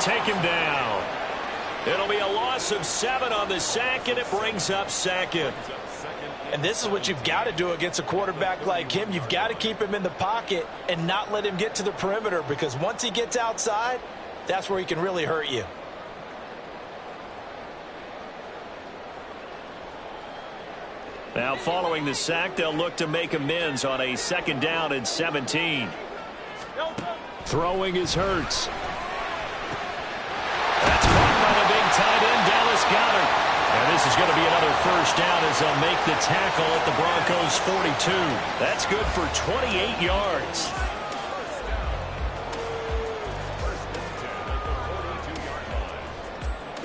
take him down. It'll be a loss of 7 on the sack, and it brings up second. And this is what you've got to do against a quarterback like him. You've got to keep him in the pocket and not let him get to the perimeter, because once he gets outside, that's where he can really hurt you. Now following the sack, they'll look to make amends on a 2nd down and 17. Throwing is Hurts. That's caught by the big tight end, Dallas Goedert. And this is going to be another 1st down as they'll make the tackle at the Broncos' 42. That's good for 28 yards.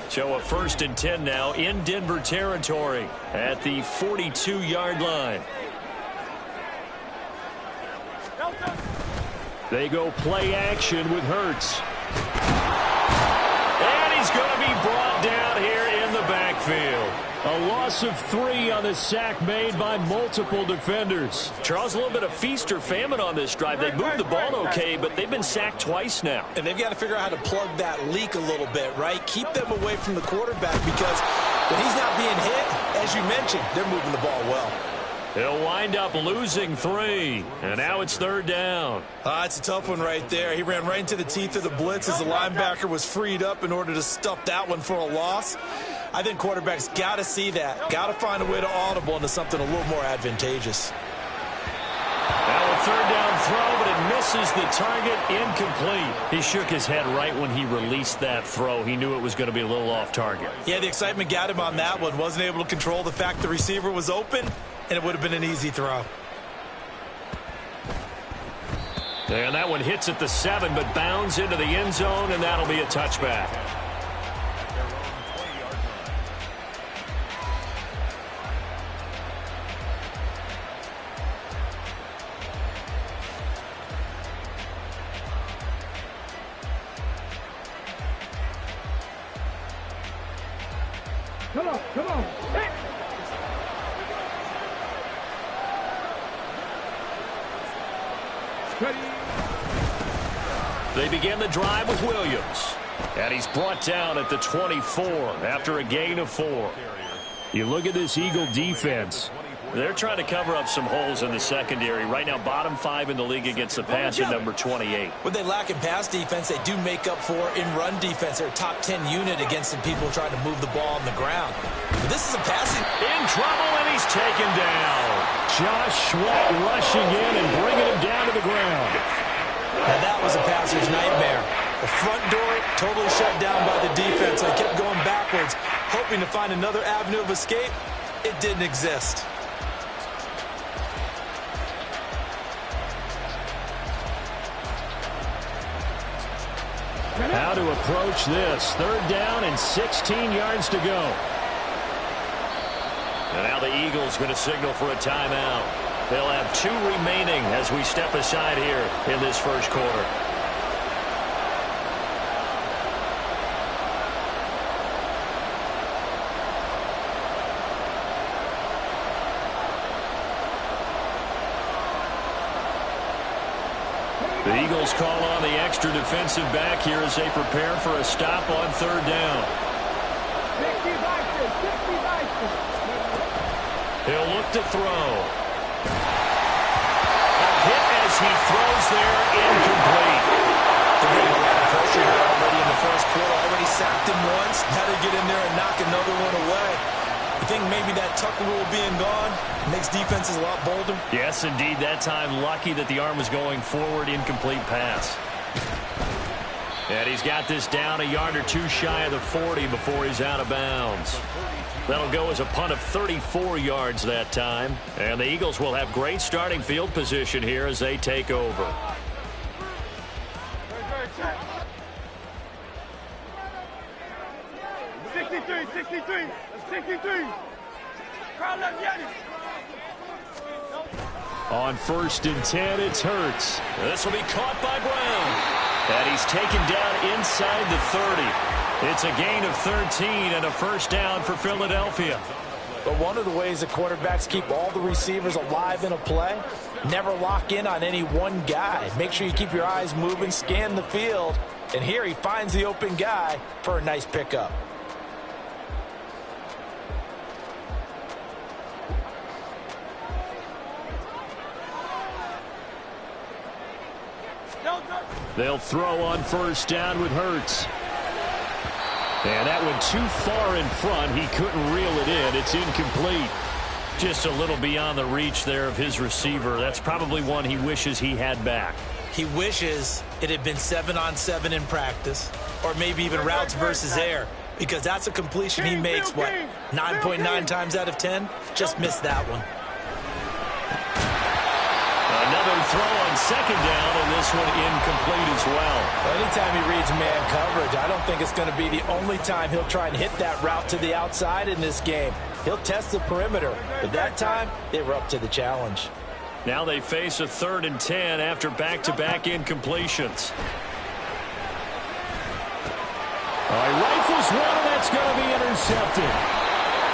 So a 1st and 10 now in Denver territory at the 42-yard line. They go play action with Hurts. And he's going to be brought down here in the backfield. A loss of 3 on the sack made by multiple defenders. Charles, a little bit of feast or famine on this drive. They moved the ball okay, but they've been sacked twice now. And they've got to figure out how to plug that leak a little bit, right? Keep them away from the quarterback, because when he's not being hit, as you mentioned, they're moving the ball well. He'll wind up losing 3, and now it's 3rd down. It's a tough one right there. He ran right into the teeth of the blitz as the linebacker was freed up in order to stuff that one for a loss. I think quarterbacks got to see that, got to find a way to audible into something a little more advantageous. Now a 3rd down throw, but it misses the target, incomplete. He shook his head right when he released that throw. He knew it was going to be a little off target. Yeah, the excitement got him on that one. Wasn't able to control the fact the receiver was open, and it would have been an easy throw. And that one hits at the 7, but bounds into the end zone, and that'll be a touchback. Come on. Hey. They begin the drive with Williams. And he's brought down at the 24 after a gain of 4. You look at this Eagle defense. They're trying to cover up some holes in the secondary. Right now, bottom 5 in the league against the pass at number 28. When they lack in pass defense, they do make up for in run defense. They're a top 10 unit against the people trying to move the ball on the ground. But this is a passing. In trouble, and he's taken down. Josh Sweat rushing in and bringing him down to the ground. Now that was a passer's nightmare. The front door totally shut down by the defense. They kept going backwards, hoping to find another avenue of escape. It didn't exist. How to approach this. 3rd down and 16 yards to go. And now the Eagles going to signal for a timeout. They'll have 2 remaining as we step aside here in this 1st quarter. The Eagles call on the extra defensive back here as they prepare for a stop on 3rd down. He'll look to throw. A hit as he throws there, incomplete. They're getting a lot of pressure here already in the 1st quarter. Already sacked him once. Had to get in there and knock another one away. I think maybe that tuck rule being gone makes defenses a lot bolder. Yes, indeed. That time, lucky that the arm was going forward, incomplete pass. And he's got this down a yard or 2 shy of the 40 before he's out of bounds. That'll go as a punt of 34 yards that time. And the Eagles will have great starting field position here as they take over. On 1st and 10, it's Hurts. This will be caught by Brown. And he's taken down inside the 30. It's a gain of 13 and a 1st down for Philadelphia. But one of the ways that quarterbacks keep all the receivers alive in a play, never lock in on any one guy. Make sure you keep your eyes moving, scan the field, And here he finds the open guy for a nice pickup. They'll throw on first down with Hurts. And that went too far in front. He couldn't reel it in. It's incomplete. Just a little beyond the reach there of his receiver. That's probably one he wishes he had back. He wishes it had been 7-on-7 in practice, or maybe even routes versus air, because that's a completion he makes, 9.9 times out of 10? Just missed that one. Another throw on second down, and this one incomplete as well. Anytime he reads man coverage, I don't think it's going to be the only time he'll try and hit that route to the outside in this game. He'll test the perimeter, but that time they were up to the challenge. Now they face a 3rd and 10 after back-to-back incompletions. All right, rifles one, and that's going to be intercepted.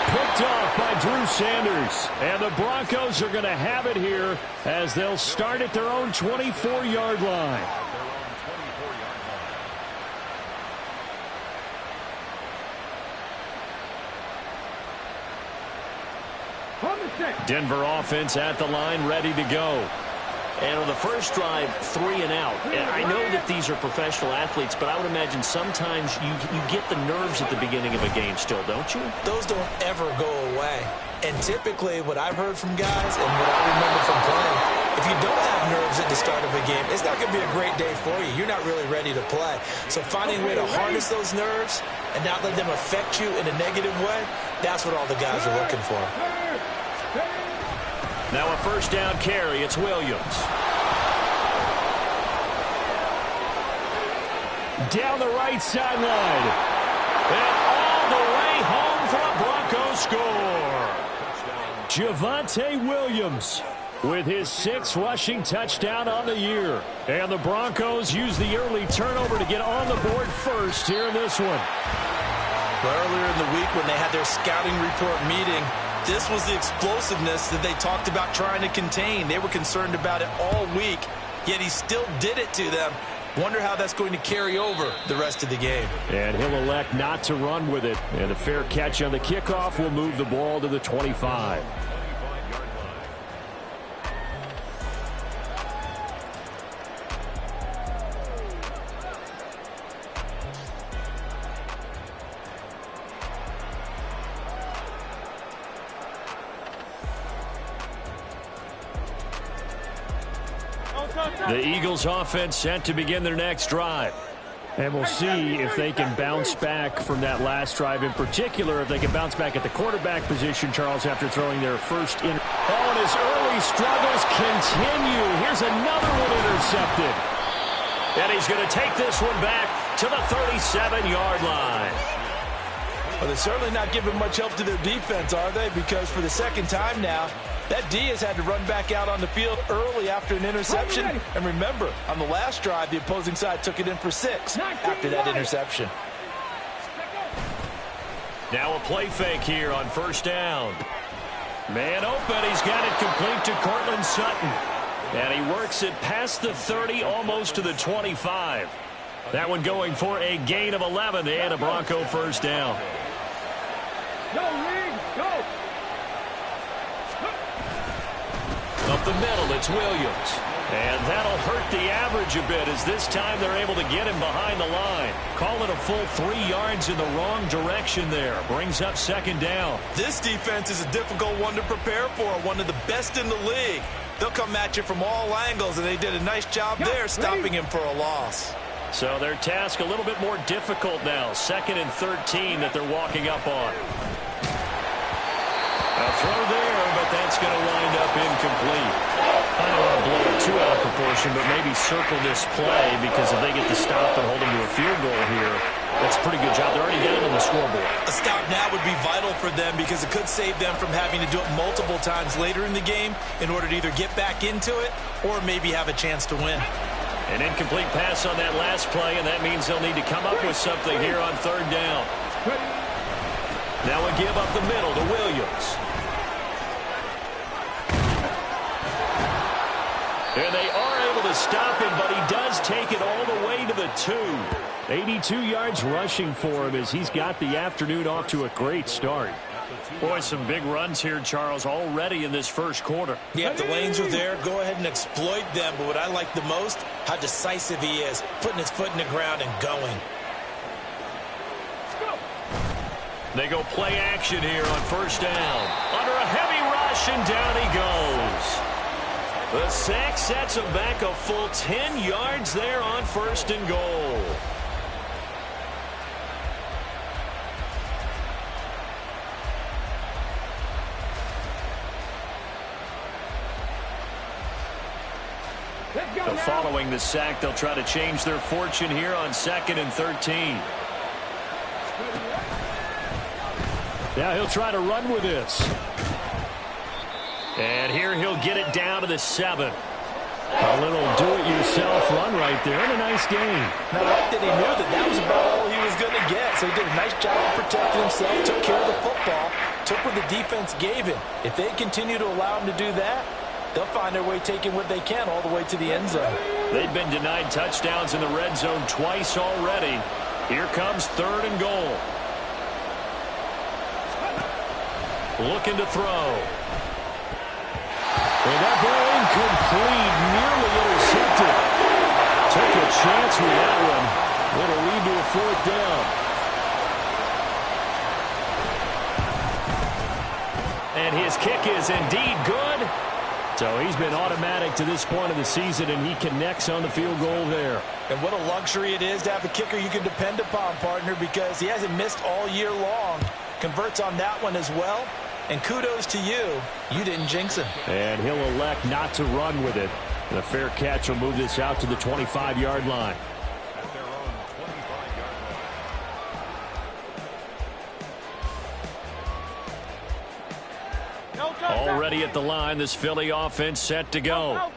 Picked off by Drew Sanders. And the Broncos are going to have it here as they'll start at their own 24-yard line. Denver offense at the line, ready to go. And on the first drive, 3 and out. And I know that these are professional athletes, but I would imagine sometimes you get the nerves at the beginning of a game still, don't you? Those don't ever go away. And typically what I've heard from guys and what I remember from playing, if you don't have nerves at the start of a game, it's not going to be a great day for you. You're not really ready to play. So finding a way to harness those nerves and not let them affect you in a negative way, that's what all the guys are looking for. Now a first down carry. It's Williams. Down the right sideline. And all the way home for a Broncos score. Javonte Williams with his 6th rushing touchdown on the year. And the Broncos use the early turnover to get on the board first here in this one. Earlier in the week when they had their scouting report meeting, this was the explosiveness that they talked about trying to contain. They were concerned about it all week, yet he still did it to them. Wonder how that's going to carry over the rest of the game. And he'll elect not to run with it. And a fair catch on the kickoff will move the ball to the 25. The Eagles offense set to begin their next drive. And we'll see if they can bounce back from that last drive in particular, if they can bounce back at the quarterback position, Charles, after throwing their first in. Oh, and his early struggles continue. Here's another one intercepted. And he's going to take this one back to the 37-yard line. Well, they're certainly not giving much help to their defense, are they? Because for the second time now, that D has had to run back out on the field early after an interception. And remember, on the last drive, the opposing side took it in for 6 after that interception. Now a play fake here on first down. Man open. He's got it complete to Cortland Sutton. And he works it past the 30, almost to the 25. That one going for a gain of 11 and a Bronco first down. Go, Reed, go! Up the middle, it's Williams. And that'll hurt the average a bit as this time they're able to get him behind the line. Call it a full 3 yards in the wrong direction there. Brings up second down. This defense is a difficult one to prepare for, one of the best in the league. They'll come at you from all angles, and they did a nice job there stopping him for a loss. So their task a little bit more difficult now. 2nd and 13 that they're walking up on. A throw there, but that's going to wind up incomplete. I don't want to blow it too out of proportion, but maybe circle this play because if they get the stop and hold them to a field goal here, that's a pretty good job. They're already down on the scoreboard. A stop now would be vital for them because it could save them from having to do it multiple times later in the game in order to either get back into it or maybe have a chance to win. An incomplete pass on that last play, and that means they'll need to come up with something here on 3rd down. Now a give up the middle to Williams. And they are able to to stop him, but he does take it all the way to the 2. 82 yards rushing for him as he's got the afternoon off to a great start. Boy, some big runs here, Charles, already in this first quarter. Yeah, the lanes are there. Go ahead and exploit them. But what I like the most, how decisive he is, putting his foot in the ground and going. They go play action here on first down. Under a heavy rush, and down he goes. The sack sets him back a full 10 yards there on first and goal. So following the sack, they'll try to change their fortune here on 2nd and 13. Now he'll try to run with this. And here he'll get it down to the 7. A little do-it-yourself run right there, and a nice gain. Now, I like that he knew that was about all he was going to get. So he did a nice job of protecting himself, took care of the football, took what the defense gave him. If they continue to allow him to do that, they'll find their way taking what they can all the way to the end zone. They've been denied touchdowns in the red zone twice already. Here comes 3rd and goal. Looking to throw. And that ball incomplete, nearly intercepted. Took a chance with that one. It'll lead to a 4th down. And his kick is indeed good. So he's been automatic to this point of the season, and he connects on the field goal there. And what a luxury it is to have a kicker you can depend upon, partner, because he hasn't missed all year long. Converts on that one as well. And kudos to you. You didn't jinx him. And he'll elect not to run with it. And a fair catch will move this out to the 25-yard line. Already at the line, this Philly offense set to go.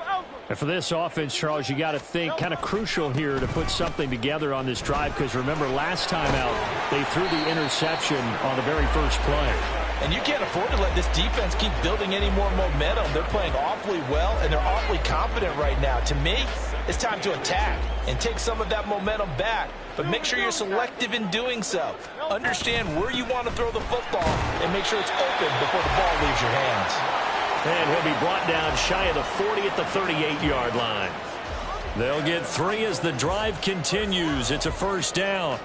And for this offense, Charles, you got to think kind of crucial here to put something together on this drive, because remember last time out they threw the interception on the very first play. And you can't afford to let this defense keep building any more momentum. They're playing awfully well, and they're awfully confident right now. To me, it's time to attack and take some of that momentum back. But make sure you're selective in doing so. Understand where you want to throw the football and make sure it's open before the ball leaves your hands. And he'll be brought down shy of the 40 at the 38-yard line. They'll get 3 as the drive continues. It's a first down.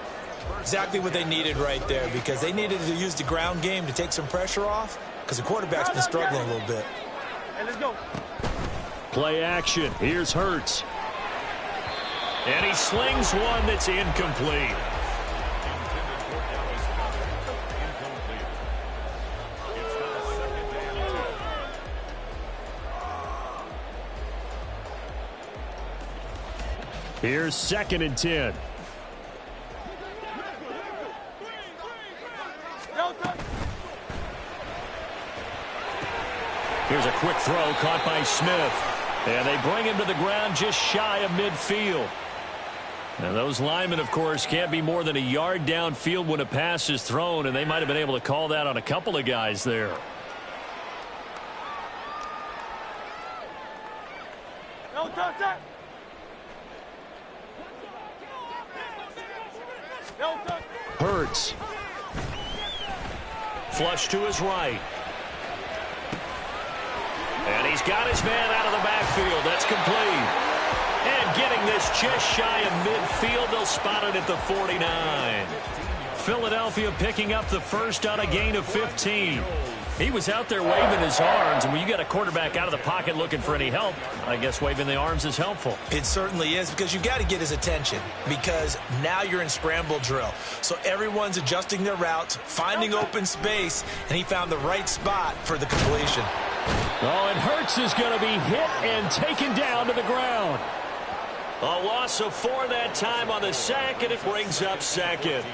Exactly what they needed right there, because they needed to use the ground game to take some pressure off, because the quarterback's been struggling a little bit. Hey, let's go. Play action. Here's Hurts. And he slings one that's incomplete. Here's 2nd and 10. Here's a quick throw caught by Smith. And they bring him to the ground just shy of midfield. And those linemen, of course, can't be more than a yard downfield when a pass is thrown, and they might have been able to call that on a couple of guys there. No touch that. No touch. Hurts. Flush to his right. And he's got his man out of the backfield. That's complete. And getting this just shy of midfield, they'll spot it at the 49. Philadelphia picking up the first on a gain of 15. He was out there waving his arms, and when you got a quarterback out of the pocket looking for any help, I guess waving the arms is helpful. It certainly is, because you got to get his attention, because now you're in scramble drill. So everyone's adjusting their routes, finding open space, and he found the right spot for the completion. Oh, and Hurts is going to be hit and taken down to the ground. A loss of 4 that time on the sack, and it brings up 2nd.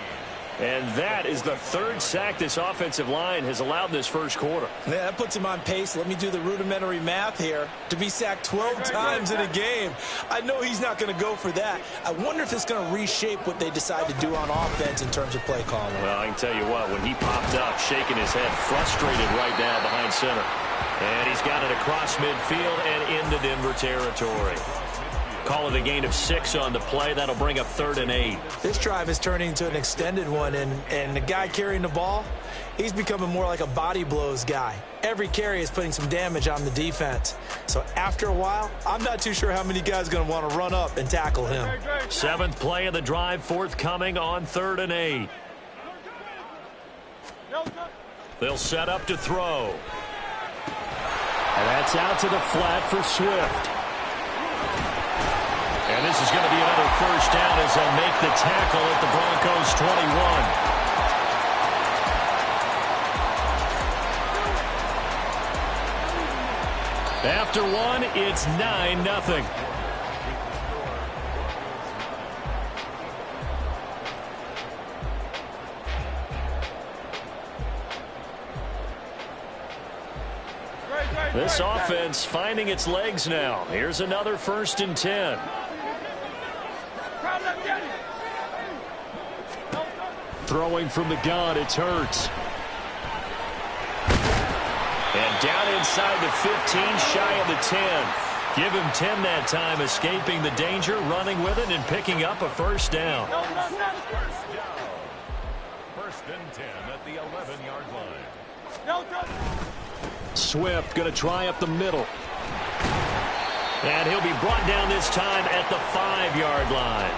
And that is the 3rd sack this offensive line has allowed this first quarter. Yeah, that puts him on pace. Let me do the rudimentary math here. To be sacked 12 times in a game, I know he's not going to go for that. I wonder if it's going to reshape what they decide to do on offense in terms of play calling. Well, I can tell you what, when he popped up, shaking his head, frustrated right now behind center. And he's got it across midfield and into Denver territory. Call it a gain of 6 on the play. That'll bring up 3rd and 8. This drive is turning into an extended one, and the guy carrying the ball, he's becoming more like a body blows guy. Every carry is putting some damage on the defense. So after a while, I'm not too sure how many guys are going to want to run up and tackle him. 7th play of the drive, forthcoming on 3rd and 8. They'll set up to throw. And that's out to the flat for Swift. And this is going to be another first down as they'll make the tackle at the Broncos 21. After one, it's 9-0. This offense finding its legs now. Here's another 1st and 10. Throwing from the gun, it's Hurts. And down inside the 15, shy of the 10. Give him 10 that time, escaping the danger, running with it, and picking up a first down. 1st and 10 at the 11-yard line. Swift going to try up the middle. And he'll be brought down this time at the 5-yard line.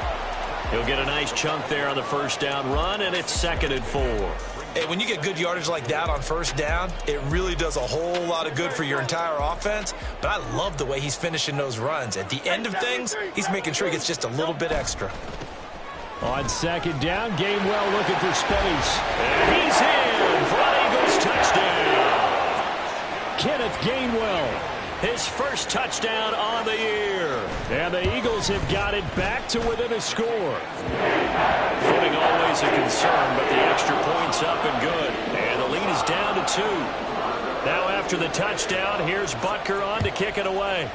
He'll get a nice chunk there on the first down run, and it's 2nd and 4. Hey, when you get good yardage like that on first down, it really does a whole lot of good for your entire offense. But I love the way he's finishing those runs. At the end of things, he's making sure he gets just a little bit extra. On 2nd down, Gainwell looking for space. And he's in for an Eagles touchdown. Kenneth Gainwell, his first touchdown on the year. And the Eagles have got it back to within a score. Footing always a concern, but the extra point's up and good. And the lead is down to 2. Now after the touchdown, here's Butker on to kick it away.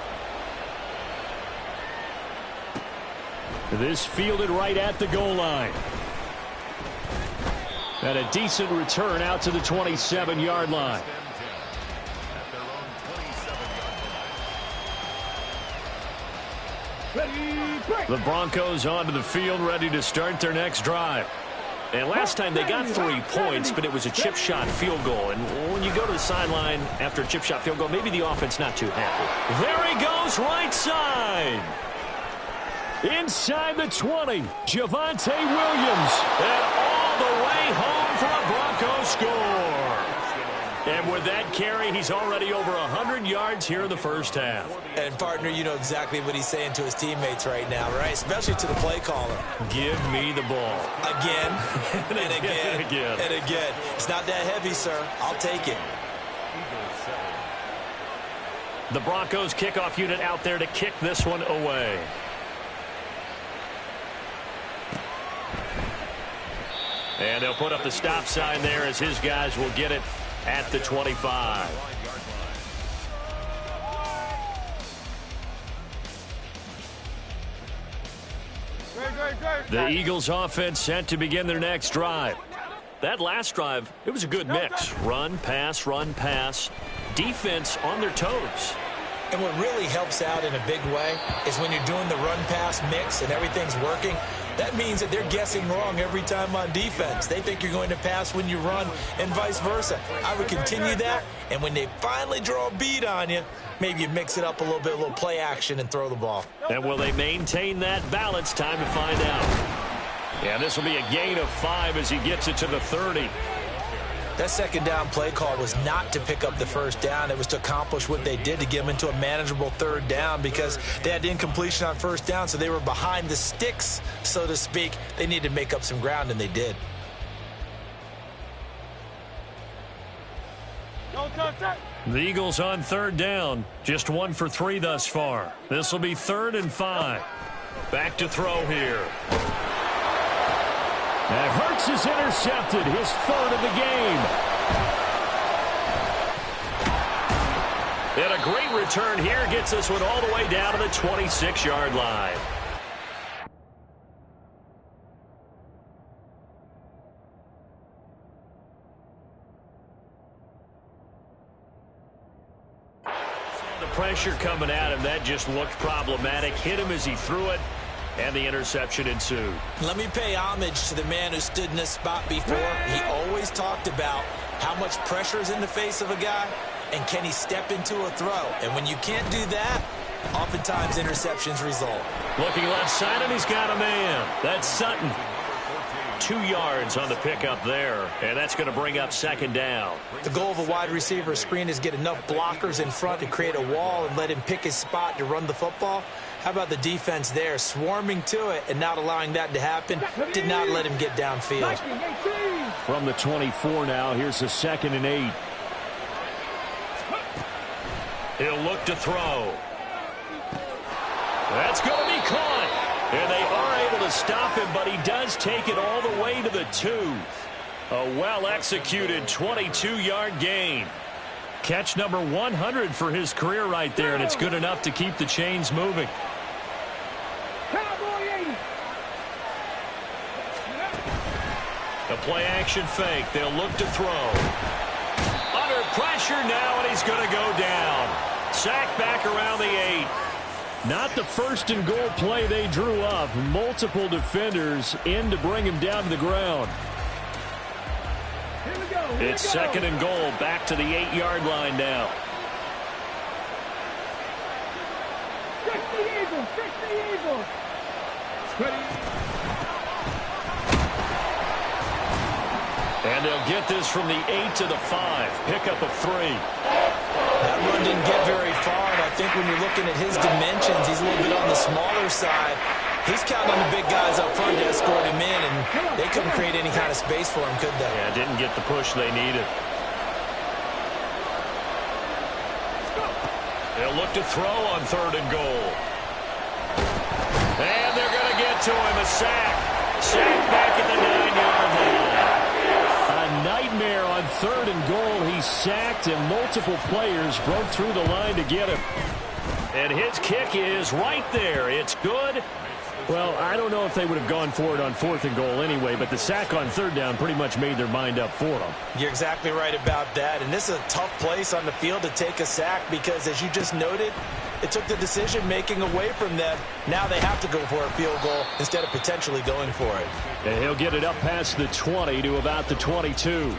This fielded right at the goal line. And a decent return out to the 27-yard line. The Broncos onto the field, ready to start their next drive. And last time they got 3 points, but it was a chip shot field goal. And when you go to the sideline after a chip shot field goal, maybe the offense not too happy. There he goes, right side. Inside the 20, Javonte Williams. And all the way home for a Broncos score. And with that carry, he's already over 100 yards here in the first half. And, partner, you know exactly what he's saying to his teammates right now, right? Especially to the play caller. Give me the ball. Again, and again, and again. It's not that heavy, sir. I'll take it. The Broncos kickoff unit out there to kick this one away. And they'll put up the stop sign there as his guys will get it at the 25. The Eagles offense set to begin their next drive. That last drive, it was a good mix. Run, pass, defense on their toes. And what really helps out in a big way is when you're doing the run-pass mix and everything's working, that means that they're guessing wrong every time on defense. They think you're going to pass when you run and vice versa. I would continue that, and when they finally draw a beat on you, maybe you mix it up a little bit, a little play action, and throw the ball. And will they maintain that balance? Time to find out. Yeah, this will be a gain of 5 as he gets it to the 30. That second down play call was not to pick up the first down. It was to accomplish what they did, to get them into a manageable third down, because they had incompletion on first down, so they were behind the sticks, so to speak. They needed to make up some ground, and they did. The Eagles on third down. Just 1 for 3 thus far. This will be 3rd and 5. Back to throw here. And Hurts is intercepted, his 3rd of the game. And a great return here gets this one all the way down to the 26-yard line. pressure coming at him. That just looked problematic. Hit him as he threw it, and the interception ensued. Let me pay homage to the man who stood in this spot before. He always talked about how much pressure is in the face of a guy, and can he step into a throw. And when you can't do that, oftentimes interceptions result. Looking left side, and he's got a man. That's Sutton. 2 yards on the pickup there, and that's going to bring up second down. The goal of a wide receiver screen is get enough blockers in front to create a wall and let him pick his spot to run the football. How about the defense there, swarming to it and not allowing that to happen? Did not let him get downfield. From the 24 now, here's a 2nd and 8. He'll look to throw. That's going to be caught. And they are able to stop him, but he does take it all the way to the 2. A well-executed 22-yard gain. Catch number 100 for his career right there, and it's good enough to keep the chains moving. A play-action fake. They'll look to throw. Under pressure now, and he's going to go down. Sacked back around the 8. Not the first and goal play they drew up. Multiple defenders in to bring him down to the ground. It's 2nd and goal, back to the 8-yard line now. And they'll get this from the 8 to the 5. Pickup of 3. That run didn't get very far, and I think when you're looking at his dimensions, he's a little bit on the smaller side. He's counting on the big guys up front to escort him in, and they couldn't create any kind of space for him, could they? Yeah, didn't get the push they needed. They'll look to throw on 3rd and goal. And they're going to get to him. A sack. Sack back at the 9-yard line. A nightmare on 3rd and goal. He sacked, and multiple players broke through the line to get him. And his kick is right there. It's good. Well, I don't know if they would have gone for it on 4th and goal anyway, but the sack on 3rd down pretty much made their mind up for them. You're exactly right about that, and this is a tough place on the field to take a sack because, as you just noted, it took the decision-making away from them. Now they have to go for a field goal instead of potentially going for it. And he'll get it up past the 20 to about the 22.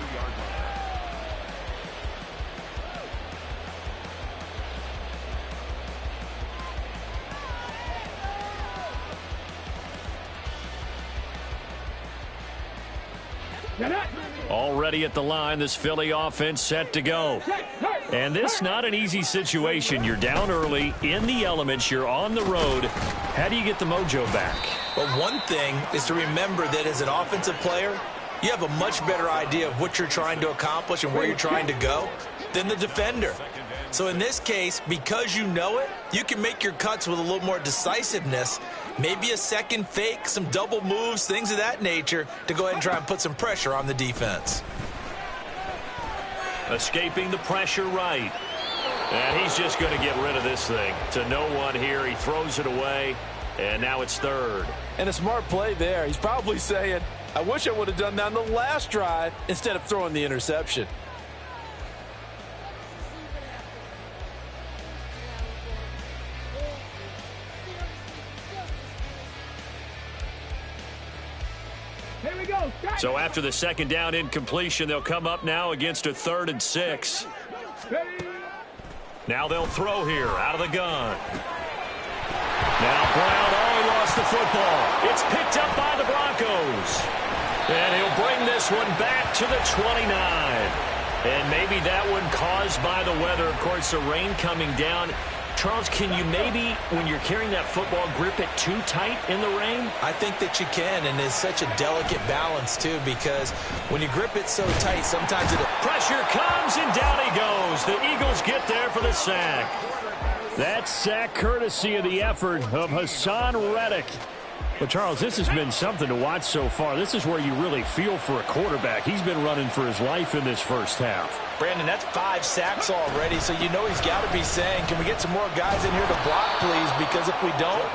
Already at the line, this Philly offense set to go. And this not an easy situation. You're down early, in the elements, you're on the road. How do you get the mojo back? Well, one thing is to remember that as an offensive player, you have a much better idea of what you're trying to accomplish and where you're trying to go than the defender. So in this case, because you know it, you can make your cuts with a little more decisiveness. Maybe a second fake, some double moves, things of that nature to go ahead and try and put some pressure on the defense. Escaping the pressure right. And he's just going to get rid of this thing. To no one here. He throws it away. And now it's 3rd. And a smart play there. He's probably saying, I wish I would have done that on the last drive instead of throwing the interception. So after the 2nd down incompletion, they'll come up now against a 3rd and 6. Now they'll throw here out of the gun. Now Brown, he lost the football. It's picked up by the Broncos. And he'll bring this one back to the 29. And maybe that one caused by the weather. Of course, the rain coming down. Charles, can you maybe, when you're carrying that football, grip it too tight in the rain? I think that you can, and it's such a delicate balance, too, because when you grip it so tight, sometimes it... Pressure comes, and down he goes. The Eagles get there for the sack. That sack courtesy of the effort of Hassan Reddick. But, Charles, this has been something to watch so far. This is where you really feel for a quarterback. He's been running for his life in this first half. Brandon, that's 5 sacks already, so you know he's got to be saying, can we get some more guys in here to block, please? Because if we don't,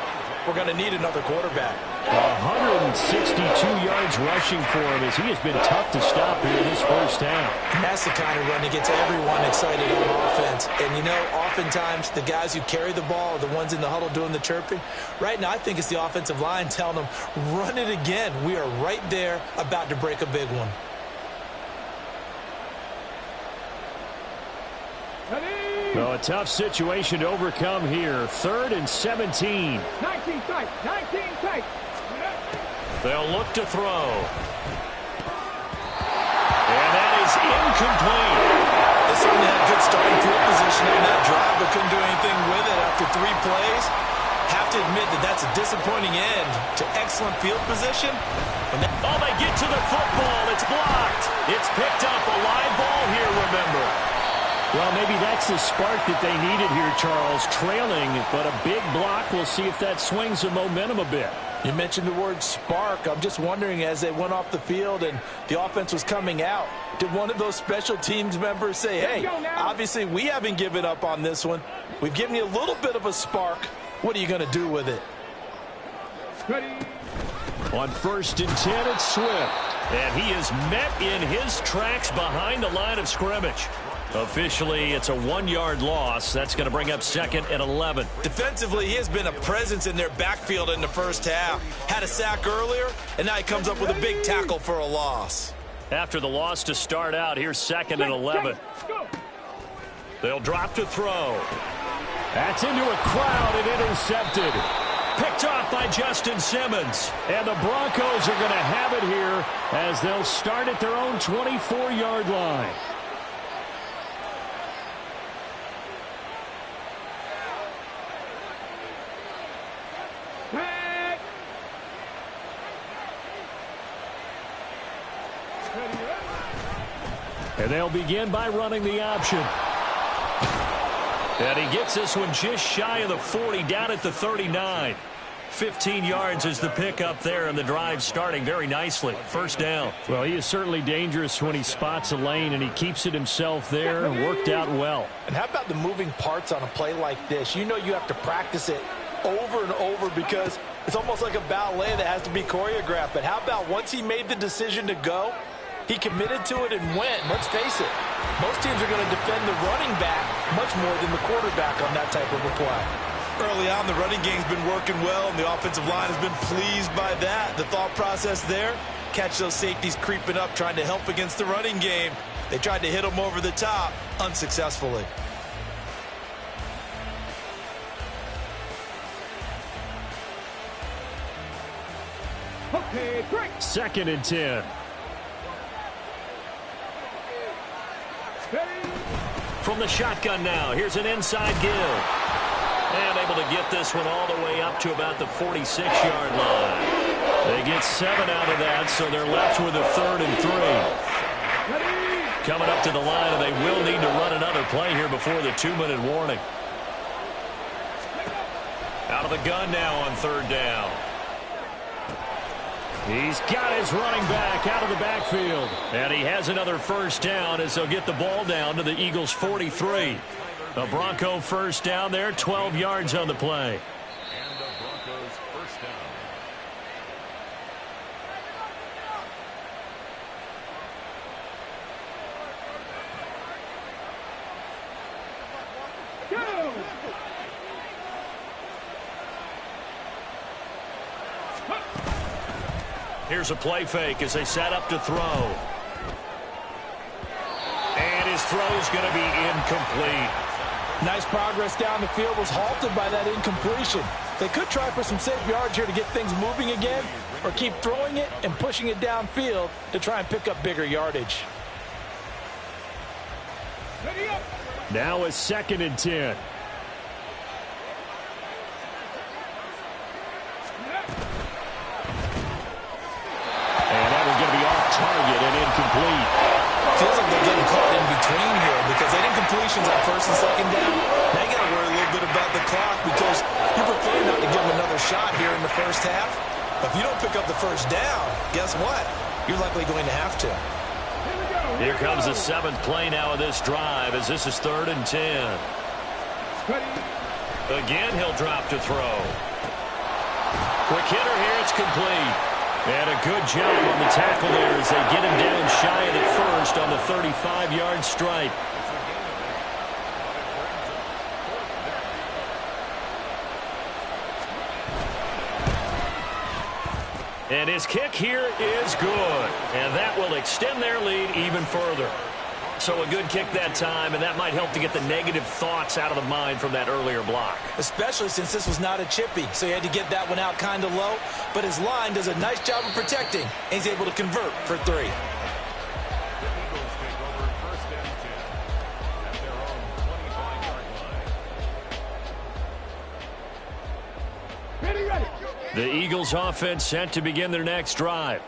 we're going to need another quarterback. 162 yards rushing for him as he has been tough to stop here in this first half. And that's the kind of run that gets everyone excited on offense. And, you know, oftentimes the guys who carry the ball are the ones in the huddle doing the chirping. Right now, I think it's the offensive line telling them, run it again. We are right there about to break a big one. Well, a tough situation to overcome here. 3rd and 17. 19 tight. 19 tight. They'll look to throw. And that is incomplete. They certainly had good starting field position on that drive, but couldn't do anything with it after 3 plays. Have to admit that that's a disappointing end to excellent field position. Oh, they get to the football. It's blocked. It's picked up. A live ball here, remember. Well, maybe that's the spark that they needed here, Charles. Trailing, but a big block. We'll see if that swings the momentum a bit. You mentioned the word spark. I'm just wondering, as they went off the field and the offense was coming out, did one of those special teams members say, hey, obviously we haven't given up on this one. We've given you a little bit of a spark. What are you going to do with it? Ready. On 1st and 10, it's Swift. And he is met in his tracks behind the line of scrimmage. Officially, it's a 1-yard loss. That's going to bring up 2nd and 11. Defensively, he has been a presence in their backfield in the first half. Had a sack earlier, and now he comes up with a big tackle for a loss. After the loss to start out, here's 2nd and 11. They'll drop to throw. That's into a crowd and intercepted. Picked off by Justin Simmons. And the Broncos are going to have it here as they'll start at their own 24-yard line. And they'll begin by running the option. And he gets this one just shy of the 40, down at the 39. 15 yards is the pickup there, and the drive starting very nicely. First down. Well, he is certainly dangerous when he spots a lane, and he keeps it himself there and worked out well. And how about the moving parts on a play like this? You know you have to practice it over and over because it's almost like a ballet that has to be choreographed. But how about once he made the decision to go, he committed to it and went. Let's face it, most teams are going to defend the running back much more than the quarterback on that type of a play. Early on, the running game's been working well, and the offensive line has been pleased by that. The thought process there, catch those safeties creeping up, trying to help against the running game. They tried to hit them over the top, unsuccessfully. Okay, break. 2nd and 10. From the shotgun now, here's an inside give. And able to get this one all the way up to about the 46-yard line. They get 7 out of that, so they're left with a 3rd and 3. Coming up to the line, and they will need to run another play here before the 2-minute warning. Out of the gun now on 3rd down. He's got his running back out of the backfield. And he has another first down as they'll get the ball down to the Eagles' 43. A Bronco first down there, 12 yards on the play. And the Broncos first down. Go! Here's a play fake as they set up to throw. And his throw's going to be incomplete. Nice progress down the field, was halted by that incompletion. They could try for some safe yards here to get things moving again, or keep throwing it and pushing it downfield to try and pick up bigger yardage. Ready up. Now it's 2nd and 10. And that was going to be off target and incomplete. Feels like they're getting caught in between here because they didn't completions on 1st and 2nd down. Now you got to worry a little bit about the clock because you prefer not to give them another shot here in the first half. But if you don't pick up the first down, guess what? You're likely going to have to. Here comes the 7th play now of this drive as this is 3rd and 10. Ready. Again, he'll drop to throw. Quick hitter here. It's complete. And a good job on the tackle there as they get him down shy of the first on the 35-yard stripe. And his kick here is good. And that will extend their lead even further. So a good kick that time, and that might help to get the negative thoughts out of the mind from that earlier block. Especially since this was not a chippy, so he had to get that one out kind of low. But his line does a nice job of protecting, and he's able to convert for 3. The Eagles take over 1st and 10 at their own 25-yard line. Ready, ready. The Eagles offense set to begin their next drive.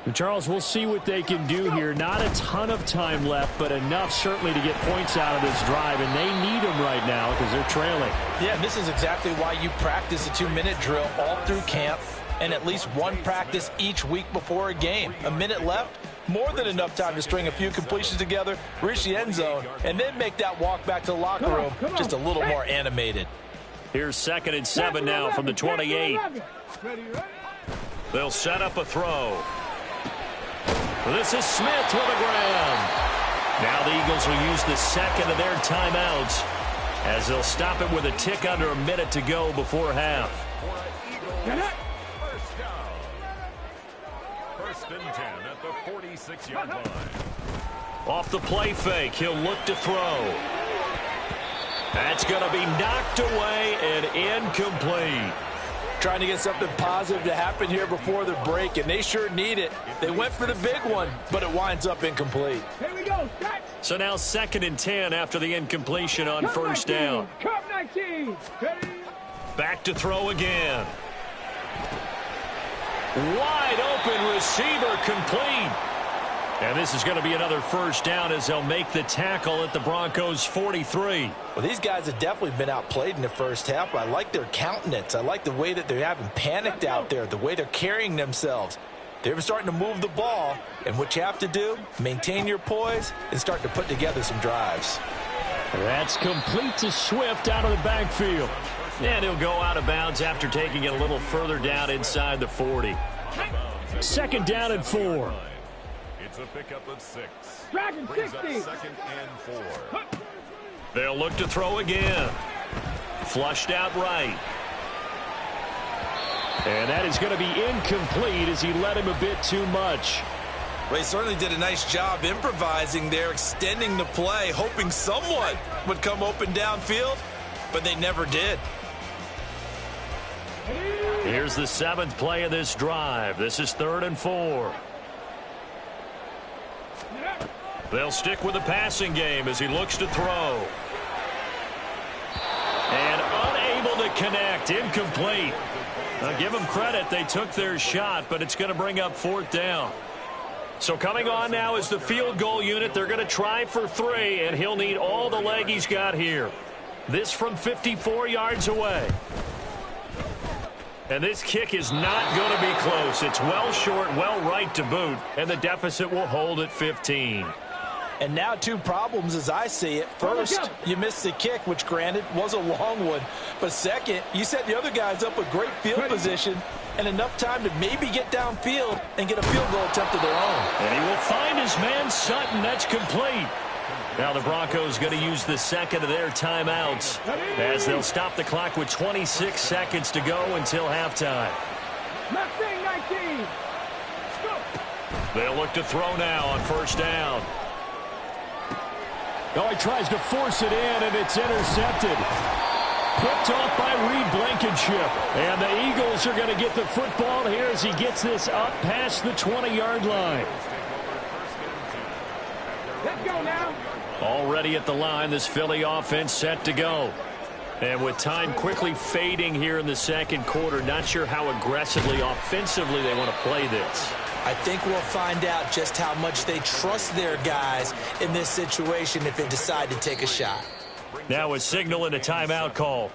And Charles, we'll see what they can do here. Not a ton of time left, but enough certainly to get points out of this drive, and they need them right now because they're trailing. Yeah, this is exactly why you practice a 2-minute drill all through camp and at least one practice each week before a game. A minute left, more than enough time to string a few completions together, reach the end zone, and then make that walk back to the locker room just a little more animated. Here's 2nd and 7 now from the 28. Ready, ready. They'll set up a throw. This is Smith with a grab. Now the Eagles will use the second of their timeouts as they'll stop it with a tick under a minute to go before half. Get it. First down. 1st and 10 at the 46-yard line. Off the play fake, he'll look to throw. That's going to be knocked away and incomplete. Trying to get something positive to happen here before the break, and they sure need it. They went for the big one, but it winds up incomplete. Here we go. Set. So now 2nd and 10 after the incompletion on Come 1st 19. down. Come 19. Ready. Back to throw again. Wide open receiver complete. And this is going to be another 1st down as they'll make the tackle at the Broncos 43. Well, these guys have definitely been outplayed in the first half, but I like their countenance. I like the way that they haven't panicked out there, the way they're carrying themselves. They're starting to move the ball, and what you have to do, maintain your poise and start to put together some drives. That's complete to Swift out of the backfield. And he'll go out of bounds after taking it a little further down inside the 40. 2nd down and 4. It's a pickup of 6. Dragon Brings up 60. 2nd and 4. They'll look to throw again. Flushed out right. And that is going to be incomplete as he led him a bit too much. Well, he certainly did a nice job improvising there, extending the play, hoping someone would come open downfield, but they never did. Here's the 7th play of this drive. This is 3rd and 4. They'll stick with the passing game as he looks to throw. And unable to connect. Incomplete. Now give them credit. They took their shot, but it's going to bring up 4th down. So coming on now is the field goal unit. They're going to try for 3, and he'll need all the leg he's got here. This from 54 yards away. And this kick is not going to be close. It's well short, well right to boot, and the deficit will hold at 15. And now 2 problems as I see it. First, you missed the kick, which granted was a long one. But second, you set the other guys up with great field position and enough time to maybe get downfield and get a field goal attempt of their own. And he will find his man Sutton. That's complete. Now the Broncos going to use the 2nd of their timeouts as they'll stop the clock with 26 seconds to go until halftime. Left thing 19. Go. They'll look to throw now on 1st down. Oh, he tries to force it in, and it's intercepted. Picked off by Reed Blankenship. And the Eagles are going to get the football here as he gets this up past the 20-yard line. Let's go now. Already at the line, this Philly offense set to go. And with time quickly fading here in the 2nd quarter, not sure how aggressively, offensively they want to play this. I think we'll find out just how much they trust their guys in this situation if they decide to take a shot. Now a signal and a timeout call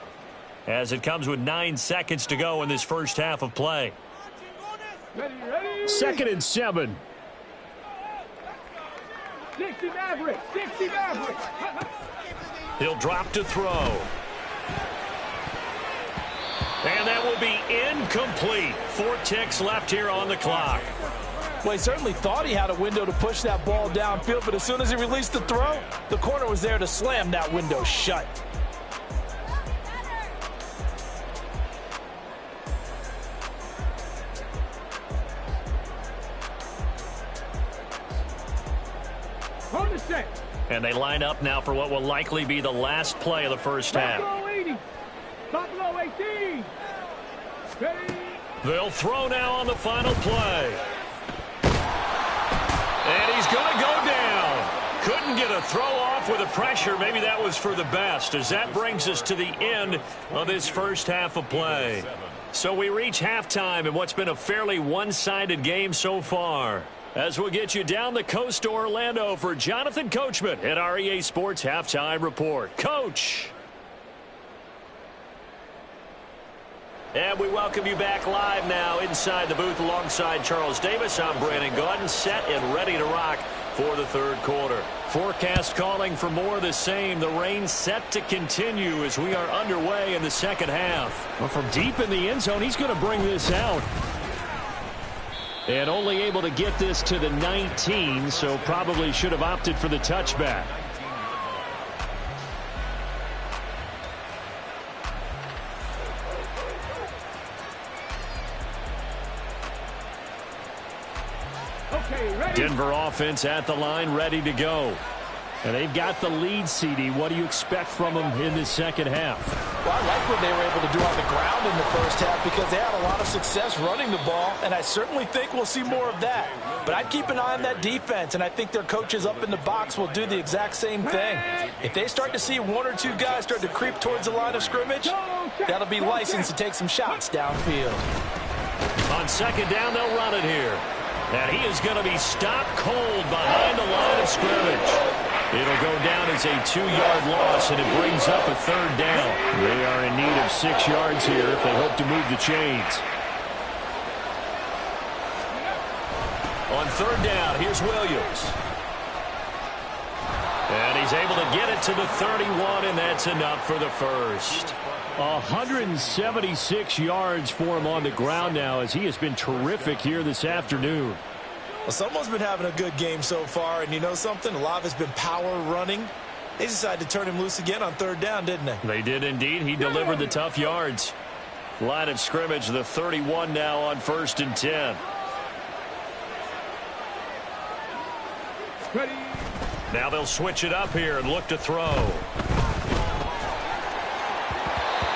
as it comes with 9 seconds to go in this first half of play. Ready, ready. 2nd and 7. 60 Maverick. 60 Maverick. He'll drop to throw. And that will be incomplete. 4 ticks left here on the clock. Well, he certainly thought he had a window to push that ball downfield, but as soon as he released the throw, the corner was there to slam that window shut. Hold the set. And they line up now for what will likely be the last play of the first half. Buffalo 80. Buffalo 18. Ready. They'll throw now on the final play. And he's going to go down. Couldn't get a throw off with the pressure. Maybe that was for the best, as that brings us to the end of this first half of play. So we reach halftime in what's been a fairly one-sided game so far. As we'll get you down the coast to Orlando for Jonathan Coachman at our EA Sports Halftime Report. Coach. And we welcome you back live now inside the booth alongside Charles Davis. I'm Brandon Gaudin, set and ready to rock for the third quarter. Forecast calling for more of the same. The rain set to continue as we are underway in the second half. Well, from deep in the end zone, he's going to bring this out. And only able to get this to the 19, so probably should have opted for the touchback. Okay, ready. Denver offense at the line, ready to go. And they've got the lead, CD. What do you expect from them in the second half? Well, I like what they were able to do on the ground in the first half because they had a lot of success running the ball, and I certainly think we'll see more of that. But I'd keep an eye on that defense, and I think their coaches up in the box will do the exact same thing. If they start to see 1 or 2 guys start to creep towards the line of scrimmage, that'll be license to take some shots downfield. On second down, they'll run it here. And he is going to be stopped cold behind the line of scrimmage. It'll go down as a 2-yard loss, and it brings up a third down. They are in need of 6 yards here if they hope to move the chains. On third down, here's Williams. And he's able to get it to the 31, and that's enough for the first. 176 yards for him on the ground now, as he has been terrific here this afternoon. Well, someone's been having a good game so far, and you know something? A lot of it's been power running. They decided to turn him loose again on third down, didn't they? They did indeed. He delivered the tough yards. Line of scrimmage, the 31 now on 1st and 10. Ready. Now they'll switch it up here and look to throw.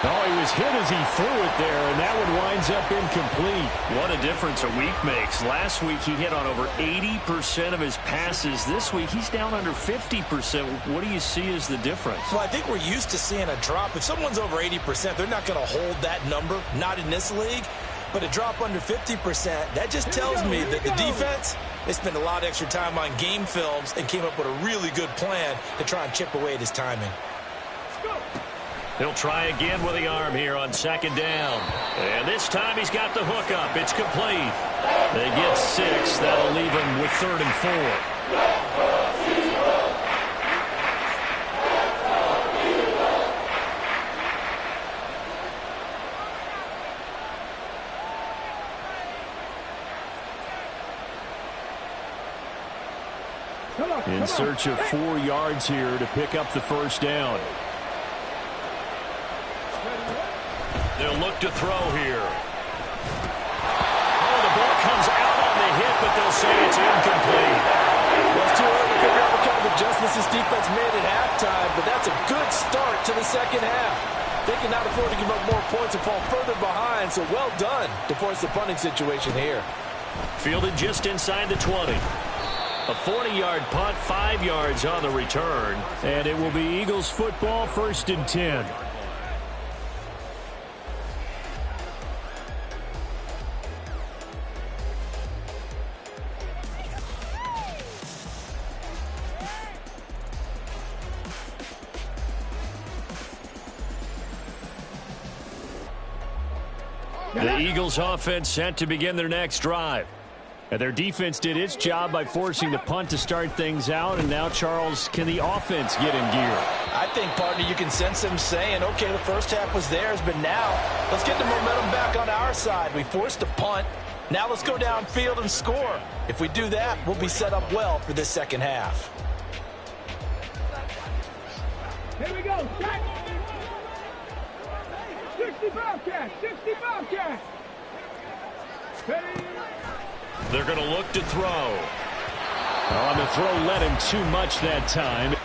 Oh, he was hit as he threw it there, and that one winds up incomplete. What a difference a week makes. Last week he hit on over 80% of his passes. This week he's down under 50%. What do you see as the difference? Well, I think we're used to seeing a drop. If someone's over 80%, they're not going to hold that number, not in this league. But a drop under 50%, that just tells me that the defense, they spent a lot of extra time on game films and came up with a really good plan to try and chip away at his timing. He'll try again with the arm here on second down. And this time he's got the hook up. It's complete. They get 6. That'll leave him with 3rd and 4. In search of 4 yards here to pick up the first down. They'll look to throw here. Oh, the ball comes out on the hit, but they'll say it's incomplete. Well, it's too early to figure out what kind of adjustments this defense made at halftime, but that's a good start to the second half. They cannot afford to give up more points and fall further behind, so well done to force the punting situation here. Fielded just inside the 20. A 40-yard punt, 5 yards on the return. And it will be Eagles football, 1st and 10. The Eagles offense set to begin their next drive. And their defense did its job by forcing the punt to start things out. And now, Charles, can the offense get in gear? I think, partner, you can sense them saying, okay, the first half was theirs, but now let's get the momentum back on our side. We forced a punt. Now let's go downfield and score. If we do that, we'll be set up well for this second half. Here we go. Check. 60 Bobcats. 60 Bobcats. Ready. They're going to look to throw. On the throw, led him too much that time.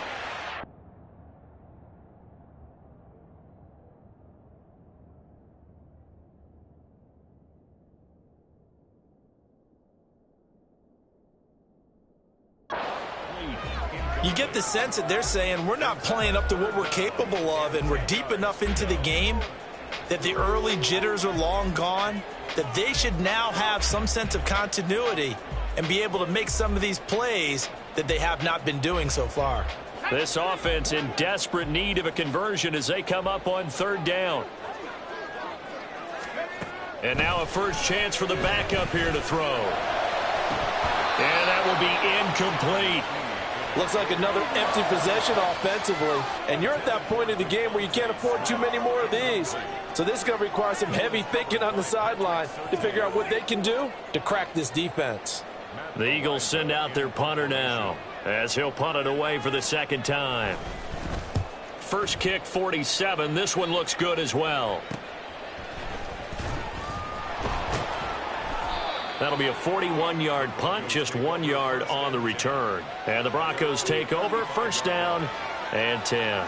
You get the sense that they're saying we're not playing up to what we're capable of, and we're deep enough into the game that the early jitters are long gone, that they should now have some sense of continuity and be able to make some of these plays that they have not been doing so far. This offense in desperate need of a conversion as they come up on third down. And now a first chance for the backup here to throw. And that will be incomplete. Looks like another empty possession offensively. And you're at that point in the game where you can't afford too many more of these. So this is going to require some heavy thinking on the sideline to figure out what they can do to crack this defense. The Eagles send out their punter now as he'll punt it away for the second time. First kick, 47. This one looks good as well. That'll be a 41-yard punt, just 1 yard on the return. And the Broncos take over, first down and 10.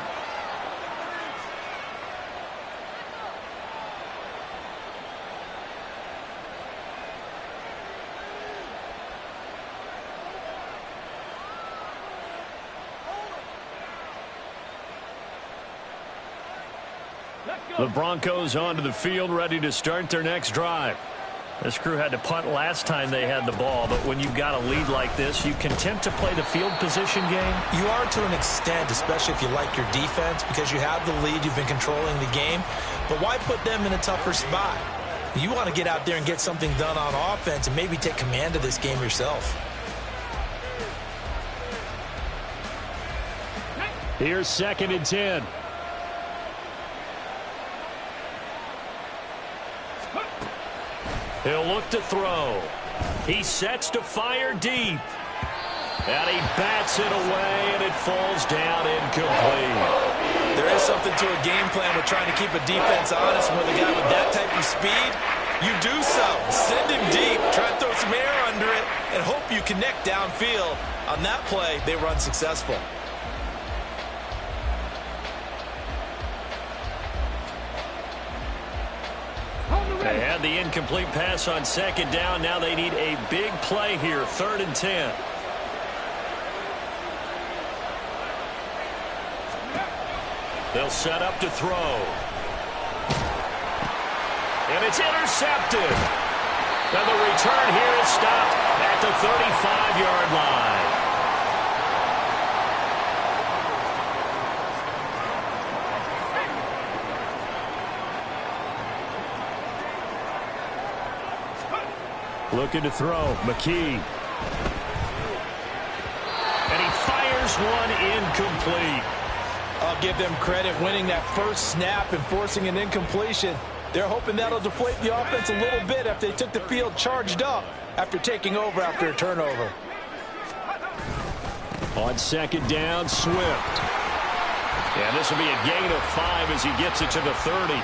The Broncos onto the field, ready to start their next drive. This crew had to punt last time they had the ball, but when you've got a lead like this, you content to play the field position game? You are to an extent, especially if you like your defense, because you have the lead, you've been controlling the game. But why put them in a tougher spot? You want to get out there and get something done on offense and maybe take command of this game yourself. Here's second and 10. He'll look to throw. He sets to fire deep. And he bats it away, and it falls down incomplete. There is something to a game plan with trying to keep a defense honest. With a guy with that type of speed, you do so. Send him deep, try and throw some air under it, and hope you connect downfield. On that play, they were unsuccessful. They had the incomplete pass on second down. Now they need a big play here, third and 10. They'll set up to throw. And it's intercepted. And the return here is stopped at the 35-yard line. Looking to throw. McKee. And he fires one incomplete. I'll give them credit winning that first snap and forcing an incompletion. They're hoping that'll deflate the offense a little bit after they took the field charged up after taking over after a turnover. On second down, Swift. And this will be a gain of 5 as he gets it to the 30.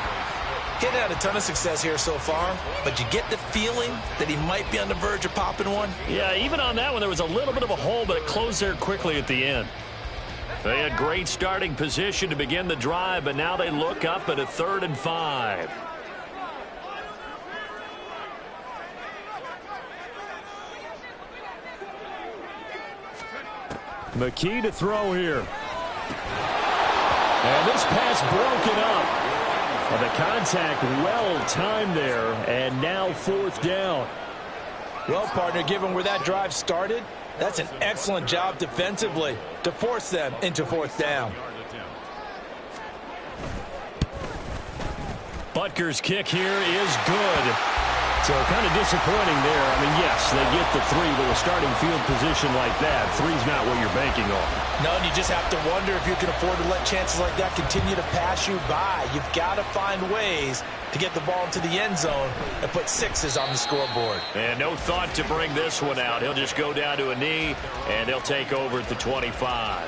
He's had a ton of success here so far, but you get the feeling that he might be on the verge of popping one. Yeah, even on that one, there was a little bit of a hole, but it closed there quickly at the end. They had great starting position to begin the drive, but now they look up at a 3rd and 5. McKee to throw here. And this pass broken up. Well, the contact well timed there, and now 4th down. Well, partner, given where that drive started, that's an excellent job defensively to force them into 4th down. Butker's kick here is good. So kind of disappointing there. I mean, yes, they get the 3 with a starting field position like that. 3's not what you're banking on. No, and you just have to wonder if you can afford to let chances like that continue to pass you by. You've got to find ways to get the ball into the end zone and put 6s on the scoreboard. And no thought to bring this one out. He'll just go down to a knee, and they'll take over at the 25.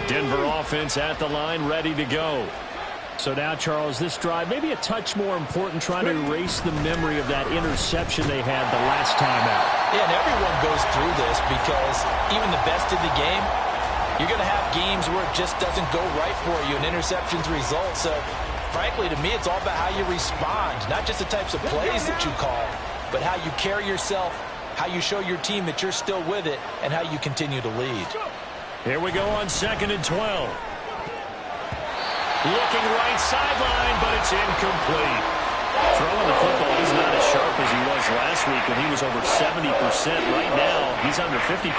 Denver offense at the line, ready to go. So now, Charles, this drive maybe a touch more important, trying to erase the memory of that interception they had the last time out. Yeah, and everyone goes through this because even the best in the game, you're going to have games where it just doesn't go right for you, and interceptions result. So, frankly, to me, it's all about how you respond, not just the types of plays that you call, but how you carry yourself, how you show your team that you're still with it, and how you continue to lead. Here we go on 2nd and 12. Looking right sideline, but it's incomplete. Throwing the football, he's not as sharp as he was last week when he was over 70%. Right now, he's under 50%.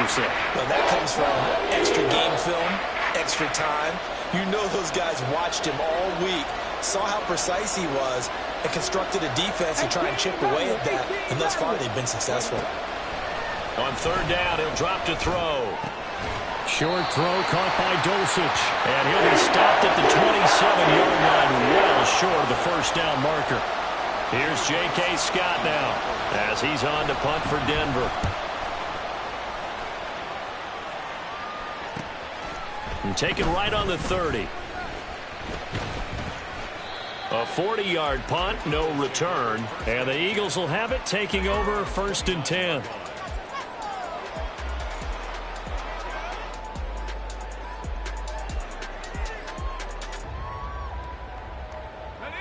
Well, that comes from extra game film, extra time. You know those guys watched him all week, saw how precise he was, and constructed a defense to try and chip away at that. And thus far, they've been successful. On 3rd down, he'll drop to throw. Short throw caught by Dulcich. And he'll be stopped at the 27-yard line, well short of the 1st down marker. Here's J.K. Scott now as he's on to punt for Denver. And taken right on the 30. A 40-yard punt, no return. And the Eagles will have it, taking over 1st and 10.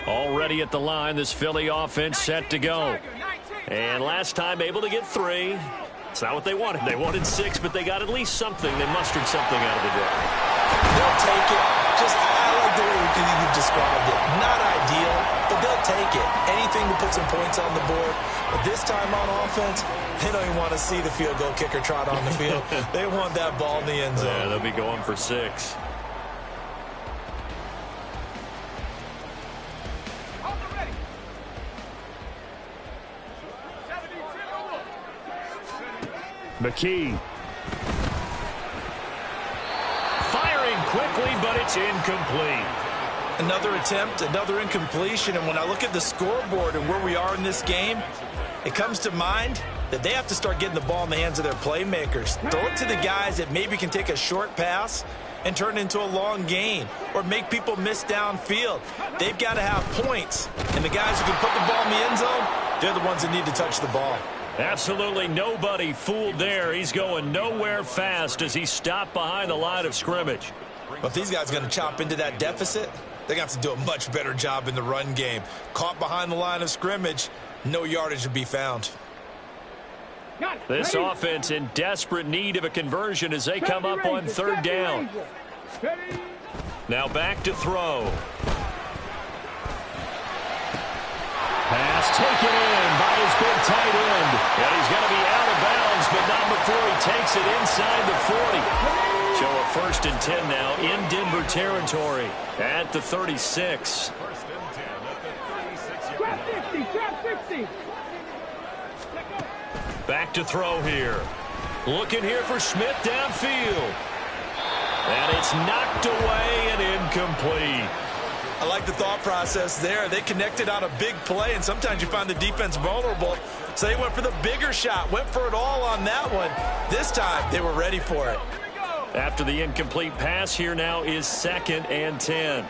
Already at the line, this Philly offense set to go. And last time able to get 3. It's not what they wanted. They wanted 6, but they got at least something. They mustered something out of the drive. They'll take it. I like the way you've described it. Not ideal, but they'll take it. Anything to put some points on the board. But this time on offense, they don't even want to see the field goal kicker trot on the field. They want that ball in the end zone. Yeah, they'll be going for 6. McKee. Firing quickly, but it's incomplete. Another attempt, another incompletion. And when I look at the scoreboard and where we are in this game, it comes to mind that they have to start getting the ball in the hands of their playmakers. Throw it to the guys that maybe can take a short pass and turn it into a long gain or make people miss downfield. They've got to have points. And the guys who can put the ball in the end zone, they're the ones that need to touch the ball. Absolutely nobody fooled there. He's going nowhere fast as he stopped behind the line of scrimmage. But if these guys are going to chop into that deficit, they're going to have to do a much better job in the run game. Caught behind the line of scrimmage, no yardage to be found. This offense in desperate need of a conversion as they come up on 3rd down. Now back to throw. Pass taken in by his big tight end. And he's going to be out of bounds, but not before he takes it inside the 40. So a 1st and 10 now in Denver territory at the 36. Trap 60, trap 60. Back to throw here. Looking here for Smith downfield. And it's knocked away and incomplete. I like the thought process there. They connected on a big play, and sometimes you find the defense vulnerable. So they went for the bigger shot, went for it all on that one. This time, they were ready for it. After the incomplete pass, here now is 2nd and 10.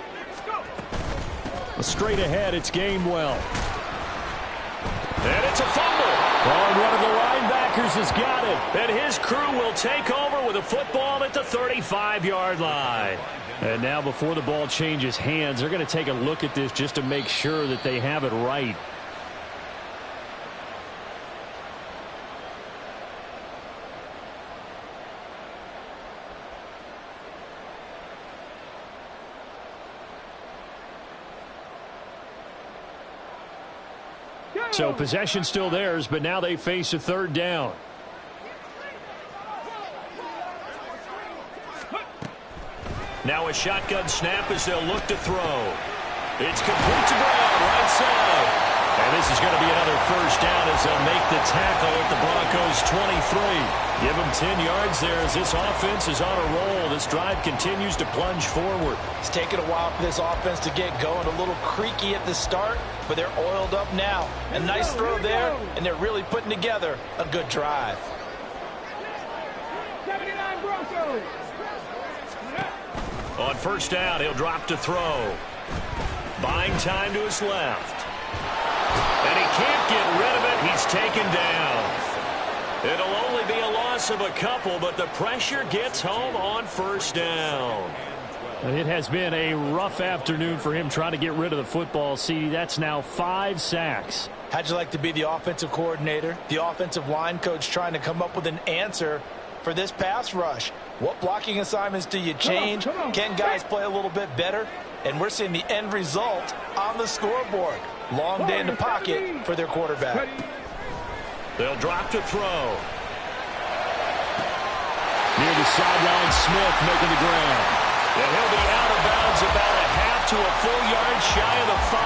Straight ahead, it's Gainwell. And it's a fumble. Oh, and one of the linebackers has got it. And his crew will take over with a football at the 35-yard line. And now before the ball changes hands, they're going to take a look at this just to make sure that they have it right. So possession still theirs, but now they face a 3rd down. Now a shotgun snap as they'll look to throw. It's complete to Brown, right side. And this is going to be another first down as they'll make the tackle at the Broncos' 23. Give them 10 yards there as this offense is on a roll. This drive continues to plunge forward. It's taken a while for this offense to get going. A little creaky at the start, but they're oiled up now. A nice throw there, and they're really putting together a good drive. 79 Broncos. On first down, he'll drop to throw. Buying time to his left. And he can't get rid of it. He's taken down. It'll only be a loss of a couple, but the pressure gets home on first down. It has been a rough afternoon for him trying to get rid of the football. See, that's now 5 sacks. How'd you like to be the offensive coordinator, the offensive line coach trying to come up with an answer for this pass rush? What blocking assignments do you change? Can guys play a little bit better? And we're seeing the end result on the scoreboard. Long day in the pocket for their quarterback. They'll drop to throw. Near the sideline, Smith making the ground. And he'll be out of bounds about a half to a full yard shy of the 5.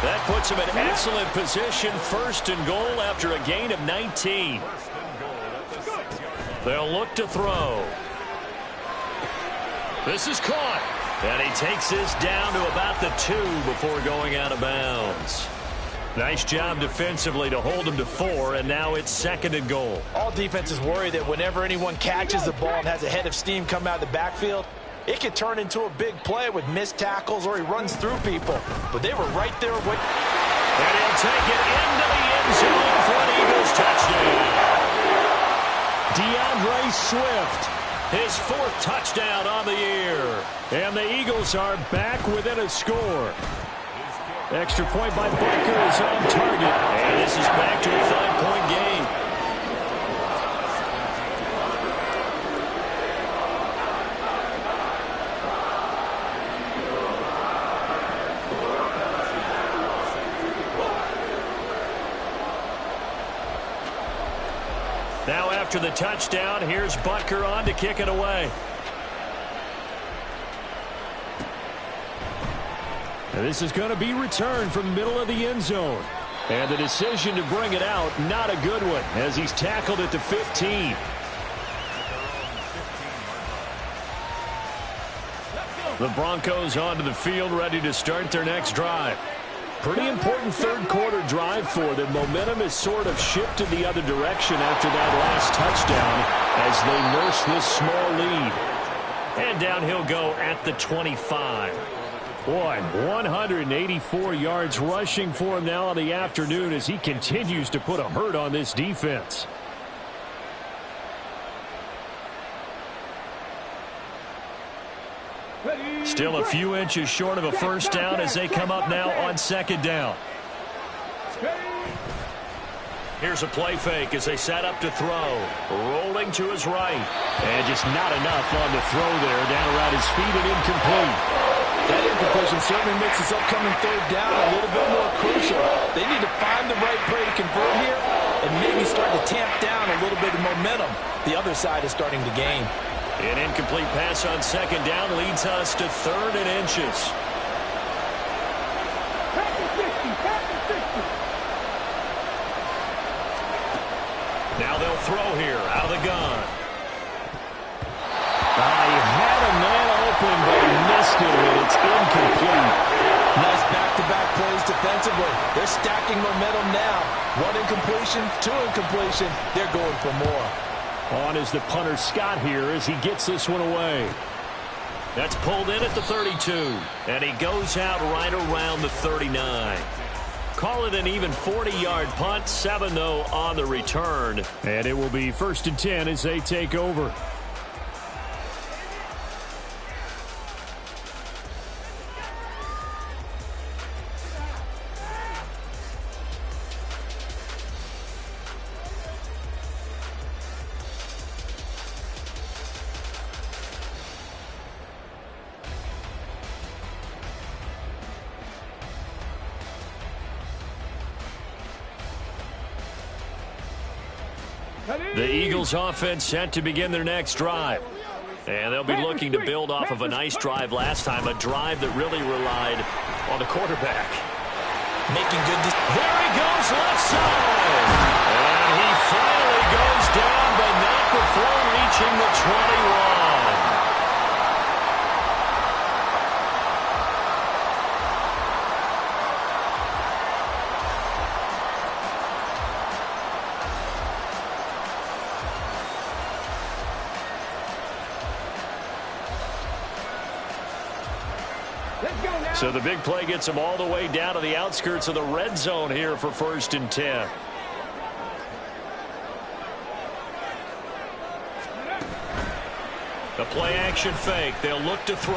That puts him in excellent position, first and goal after a gain of 19. They'll look to throw. This is caught. And he takes this down to about the 2 before going out of bounds. Nice job defensively to hold him to 4, and now it's second and goal. All defenses worry that whenever anyone catches the ball and has a head of steam come out of the backfield, it could turn into a big play with missed tackles or he runs through people. But they were right there. And he'll take it into the end zone for an Eagles touchdown. DeAndre Swift. His 4th touchdown on the year. And the Eagles are back within a score. Extra point by Baker is on target. And this is back to a 5-point game. Now after the touchdown, here's Butker on to kick it away. And this is going to be returned from the middle of the end zone. And the decision to bring it out, not a good one, as he's tackled at the 15. The Broncos onto the field, ready to start their next drive. Pretty important third-quarter drive for them. Momentum has sort of shifted the other direction after that last touchdown as they nurse this small lead. And down he'll go at the 25. Boy, 184 yards rushing for him now in the afternoon as he continues to put a hurt on this defense. Still a few inches short of a first down as they come up now on second down. Here's a play fake as they set up to throw. Rolling to his right. And just not enough on the throw there. Down around his feet and incomplete. That incompletion certainly makes this upcoming third down a little bit more crucial. They need to find the right play to convert here and maybe start to tamp down a little bit of momentum. The other side is starting to gain. An incomplete pass on second down leads us to 3rd and inches. Now they'll throw here out of the gun. He had a man open, but he missed it, and it's incomplete. Nice back-to-back plays defensively. They're stacking momentum now. 1 incompletion, 2 incompletion. They're going for more. On is the punter Scott here as he gets this one away. That's pulled in at the 32. And he goes out right around the 39. Call it an even 40-yard punt. 7, though, on the return. And it will be 1st and 10 as they take over. The Eagles offense set to begin their next drive. And they'll be looking to build off of a nice drive last time, a drive that really relied on the quarterback. Making good decisions. There he goes, left side. And he finally goes down, but not before reaching the 21. So the big play gets him all the way down to the outskirts of the red zone here for 1st and 10. The play action fake. They'll look to throw.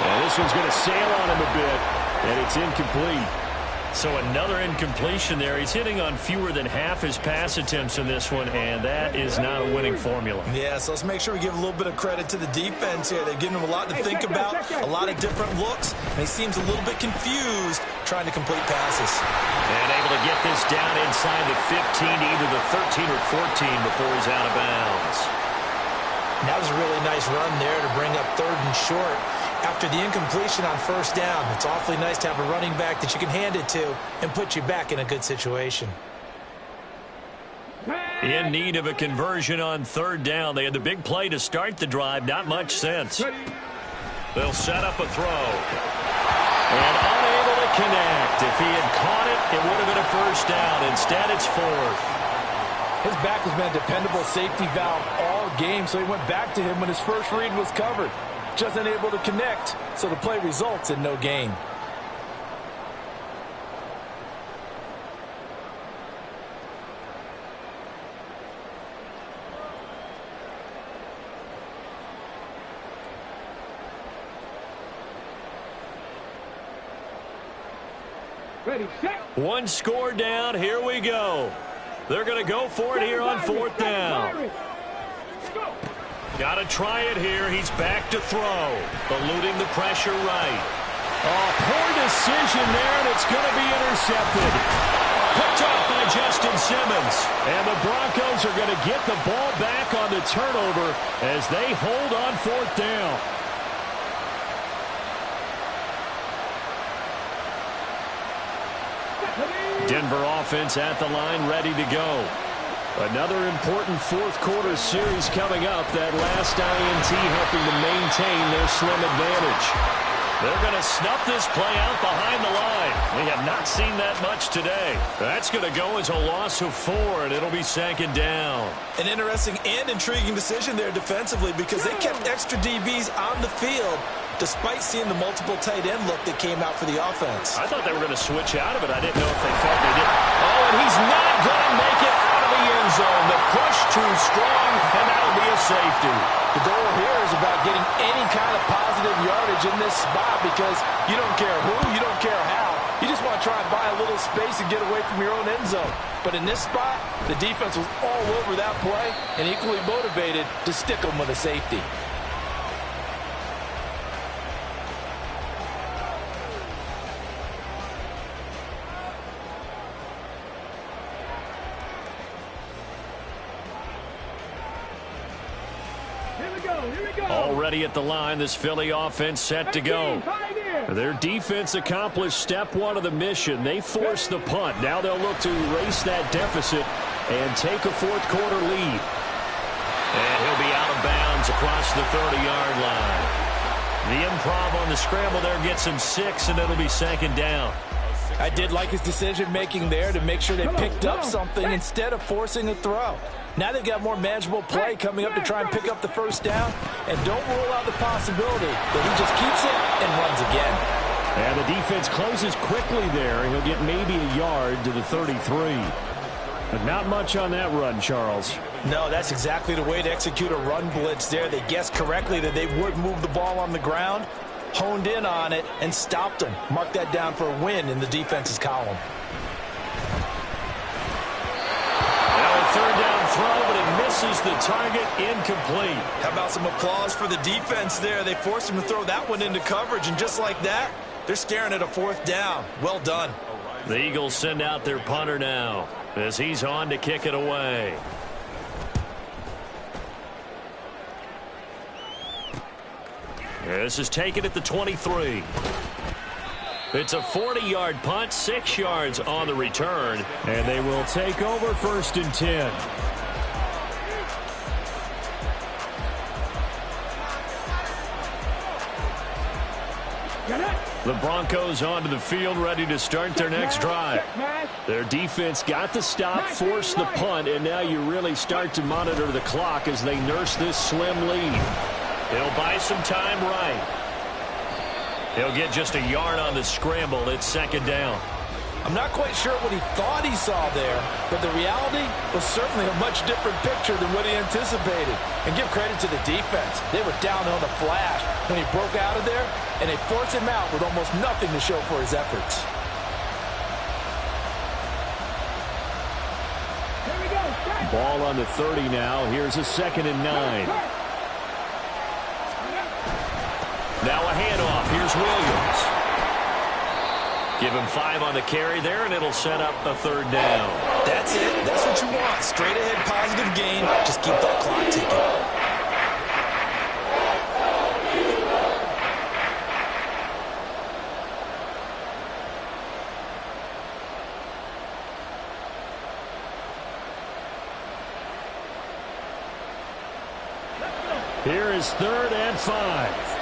And this one's going to sail on him a bit, and it's incomplete. So another incompletion there. He's hitting on fewer than half his pass attempts in this one, and that is not a winning formula. Yeah, so let's make sure we give a little bit of credit to the defense here. They're giving him a lot to think about, a lot of different looks, and he seems a little bit confused trying to complete passes. And able to get this down inside the 15 to either the 13 or 14 before he's out of bounds. That was a really nice run there to bring up 3rd and short. After the incompletion on 1st down, it's awfully nice to have a running back that you can hand it to and put you back in a good situation. In need of a conversion on 3rd down. They had the big play to start the drive. Not much sense. They'll set up a throw. And unable to connect. If he had caught it, it would have been a 1st down. Instead, it's 4th. His back has been a dependable safety valve all game, so he went back to him when his first read was covered. Just unable to connect, so the play results in no gain. Ready, set. One score down. Here we go. They're going to go for it here on 4th down. Got to try it here. He's back to throw. Eluding the pressure right. Oh, poor decision there, and it's going to be intercepted. Picked off by Justin Simmons. And the Broncos are going to get the ball back on the turnover as they hold on 4th down. Denver offense at the line, ready to go. Another important 4th quarter series coming up. That last INT helping to maintain their slim advantage. They're going to snuff this play out behind the line. We have not seen that much today. That's going to go as a loss of 4, and it'll be 2nd down. An interesting and intriguing decision there defensively because they kept extra DBs on the field despite seeing the multiple tight end look that came out for the offense. I thought they were going to switch out of it. I didn't know if they felt they did. Oh, and he's not going to make it out of the end zone. The push too strong, and that'll be a safety. The goal here is about getting any kind of positive yardage in this spot because you don't care who, you don't care how. You just want to try and buy a little space and get away from your own end zone. But in this spot, the defense was all over that play and equally motivated to stick them with a safety. Already at the line, this Philly offense set to go. Their defense accomplished step 1 of the mission. They forced the punt. Now they'll look to erase that deficit and take a 4th quarter lead. And he'll be out of bounds across the 30-yard line. The improv on the scramble there gets him 6, and it'll be 2nd down. I did like his decision-making there to make sure they picked up something instead of forcing a throw. Now they've got more manageable play coming up to try and pick up the 1st down. And don't rule out the possibility that he just keeps it and runs again. And the defense closes quickly there. He'll get maybe a yard to the 33. But not much on that run, Charles. No, that's exactly the way to execute a run blitz there. They guessed correctly that they would move the ball on the ground, honed in on it, and stopped them. Mark that down for a win in the defense's column. Third down throw, but it misses the target, incomplete. How about some applause for the defense there? They forced him to throw that one into coverage, and just like that, they're staring at a 4th down. Well done. The Eagles send out their punter now as he's on to kick it away. This is taken at the 23. It's a 40-yard punt, 6 yards on the return. And they will take over 1st and 10. The Broncos onto the field, ready to start their next drive. Their defense got the stop, forced the punt, and now you really start to monitor the clock as they nurse this slim lead. He'll buy some time right. He'll get just a yard on the scramble. It's 2nd down. I'm not quite sure what he thought he saw there, but the reality was certainly a much different picture than what he anticipated. And give credit to the defense. They were down on the flash when he broke out of there, and they forced him out with almost nothing to show for his efforts. Here we go. Ball on the 30 now. Here's a 2nd and 9. Now a handoff. Here's Williams. Give him 5 on the carry there, and it'll set up a 3rd down. That's it. That's what you want. Straight ahead, positive gain. Just keep that clock ticking. Here is 3rd and 5.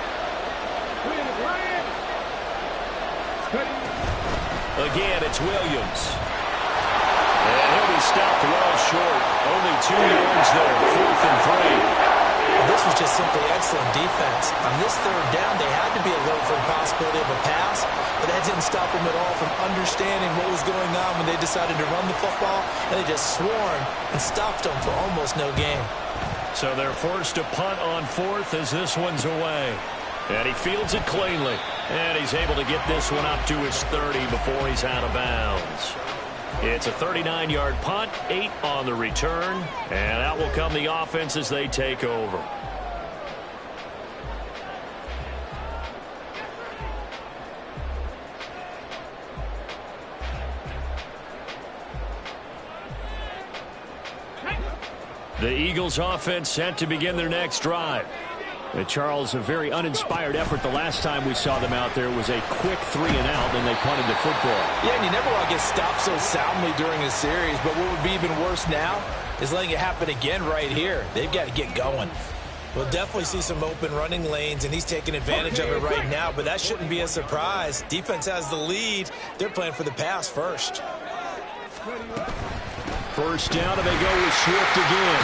Again, it's Williams. And he'll be stopped well short. Only 2 yards there, 4th and 3. This was just simply excellent defense. On this 3rd down, they had to be alert for the possibility of a pass, but that didn't stop them at all from understanding what was going on when they decided to run the football, and they just swarmed and stopped them for almost no gain. So they're forced to punt on 4th as this one's away. And he fields it cleanly. And he's able to get this one up to his 30 before he's out of bounds. It's a 39-yard punt, 8 on the return. And out will come the offense as they take over. The Eagles offense set to begin their next drive. Charles, a very uninspired effort the last time we saw them out there. It was a quick 3 and out, and they punted the football. Yeah, and you never want to get stopped so soundly during a series, but what would be even worse now is letting it happen again right here. They've got to get going. We'll definitely see some open running lanes, and he's taking advantage of it right now, but that shouldn't be a surprise. Defense has the lead. They're playing for the pass first. 1st down, and they go with Swift again.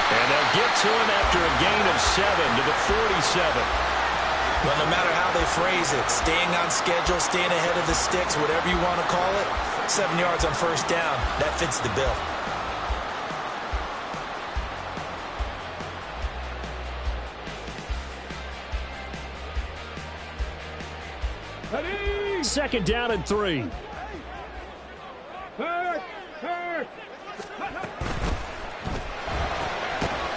And they'll get to him after a gain of 7 to the 47. Well, no matter how they phrase it, staying on schedule, staying ahead of the sticks, whatever you want to call it, 7 yards on 1st down, that fits the bill. Ready? 2nd down and 3. Third.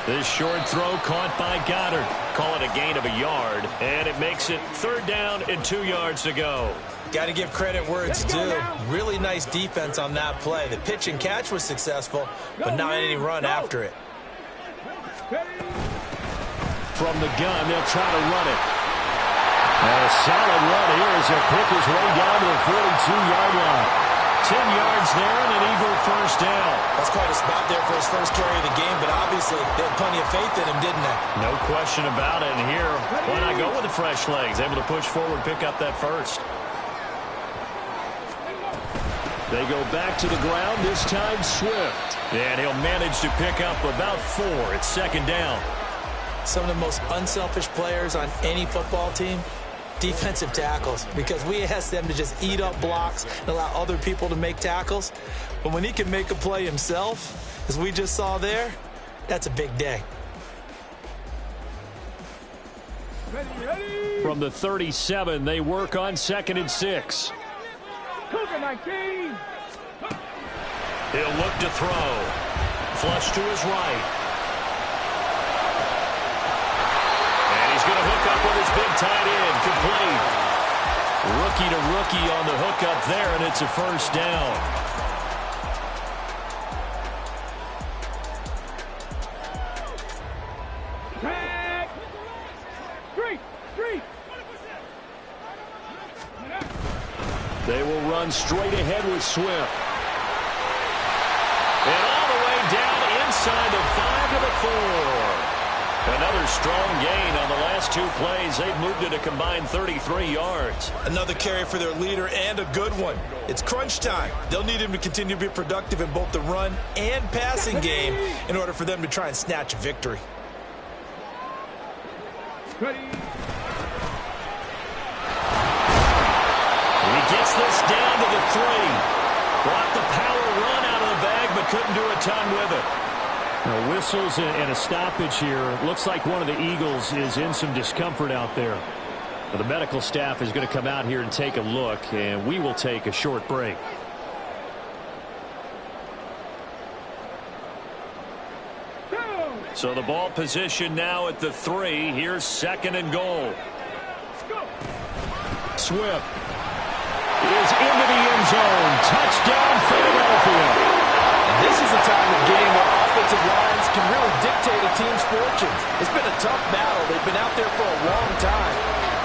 This short throw caught by Goddard. Call it a gain of a yard, and it makes it 3rd down and 2 yards to go. Got to give credit where it's due. Really nice defense on that play. The pitch and catch was successful, but not any run after it. From the gun, they'll try to run it. And a solid run here as he'll pick his way down to the 42-yard line. 10 yards there and an Eagle 1st down. That's quite a spot there for his first carry of the game, but obviously they had plenty of faith in him, didn't they? No question about it. And here, why not go with the fresh legs? Able to push forward, pick up that first. They go back to the ground, this time Swift. And he'll manage to pick up about 4. It's 2nd down. Some of the most unselfish players on any football team, defensive tackles, because we ask them to just eat up blocks and allow other people to make tackles. But when he can make a play himself, as we just saw there, that's a big day. Ready. From the 37, they work on 2nd and 6. Cougar 19. He'll look to throw. Flush to his right. And he's going to hook up with his big tight end. Complete. Rookie to rookie on the hookup there, and it's a 1st down. Tag. 3. They will run straight ahead with Swift. And all the way down inside the 5 to the 4. Another strong gain on the last 2 plays. They've moved it a combined 33 yards. Another carry for their leader and a good one. It's crunch time. They'll need him to continue to be productive in both the run and passing game in order for them to try and snatch a victory. Ready. He gets this down to the 3. Brought the power run out of the bag, but couldn't do a ton with it. Now, whistles and a stoppage here. Looks like one of the Eagles is in some discomfort out there. Well, the medical staff is going to come out here and take a look, and we will take a short break. So the ball position now at the 3. Here's 2nd and goal. Swift is into the end zone. Touchdown, Philadelphia. And this is a time of game where offensive lines can really dictate a team's fortunes. It's been a tough battle. They've been out there for a long time.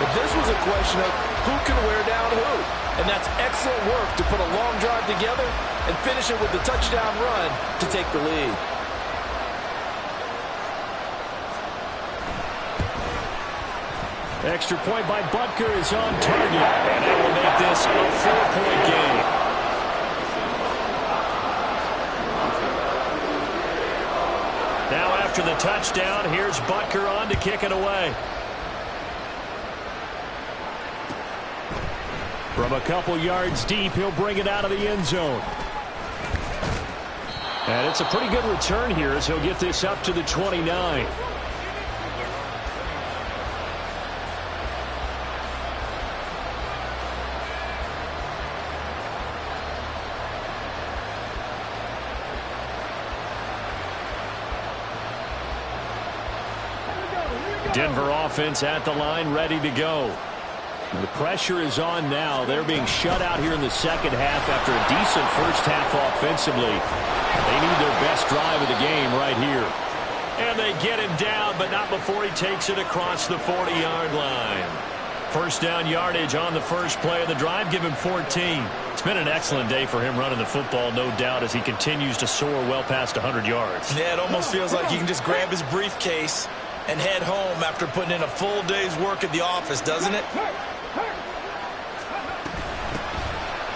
But this was a question of who can wear down who. And that's excellent work to put a long drive together and finish it with the touchdown run to take the lead. Extra point by Butker is on target. And that will make this a 4-point game. Now after the touchdown, here's Butker on to kick it away. From a couple yards deep, he'll bring it out of the end zone. And it's a pretty good return here as he'll get this up to the 29. Denver offense at the line, ready to go. The pressure is on now. They're being shut out here in the second half after a decent first half offensively. They need their best drive of the game right here. And they get him down, but not before he takes it across the 40-yard line. First down yardage on the first play of the drive. Give him 14. It's been an excellent day for him running the football, no doubt, as he continues to soar well past 100 yards. Yeah, it almost feels like he can just grab his briefcase and head home after putting in a full day's work at the office, doesn't it?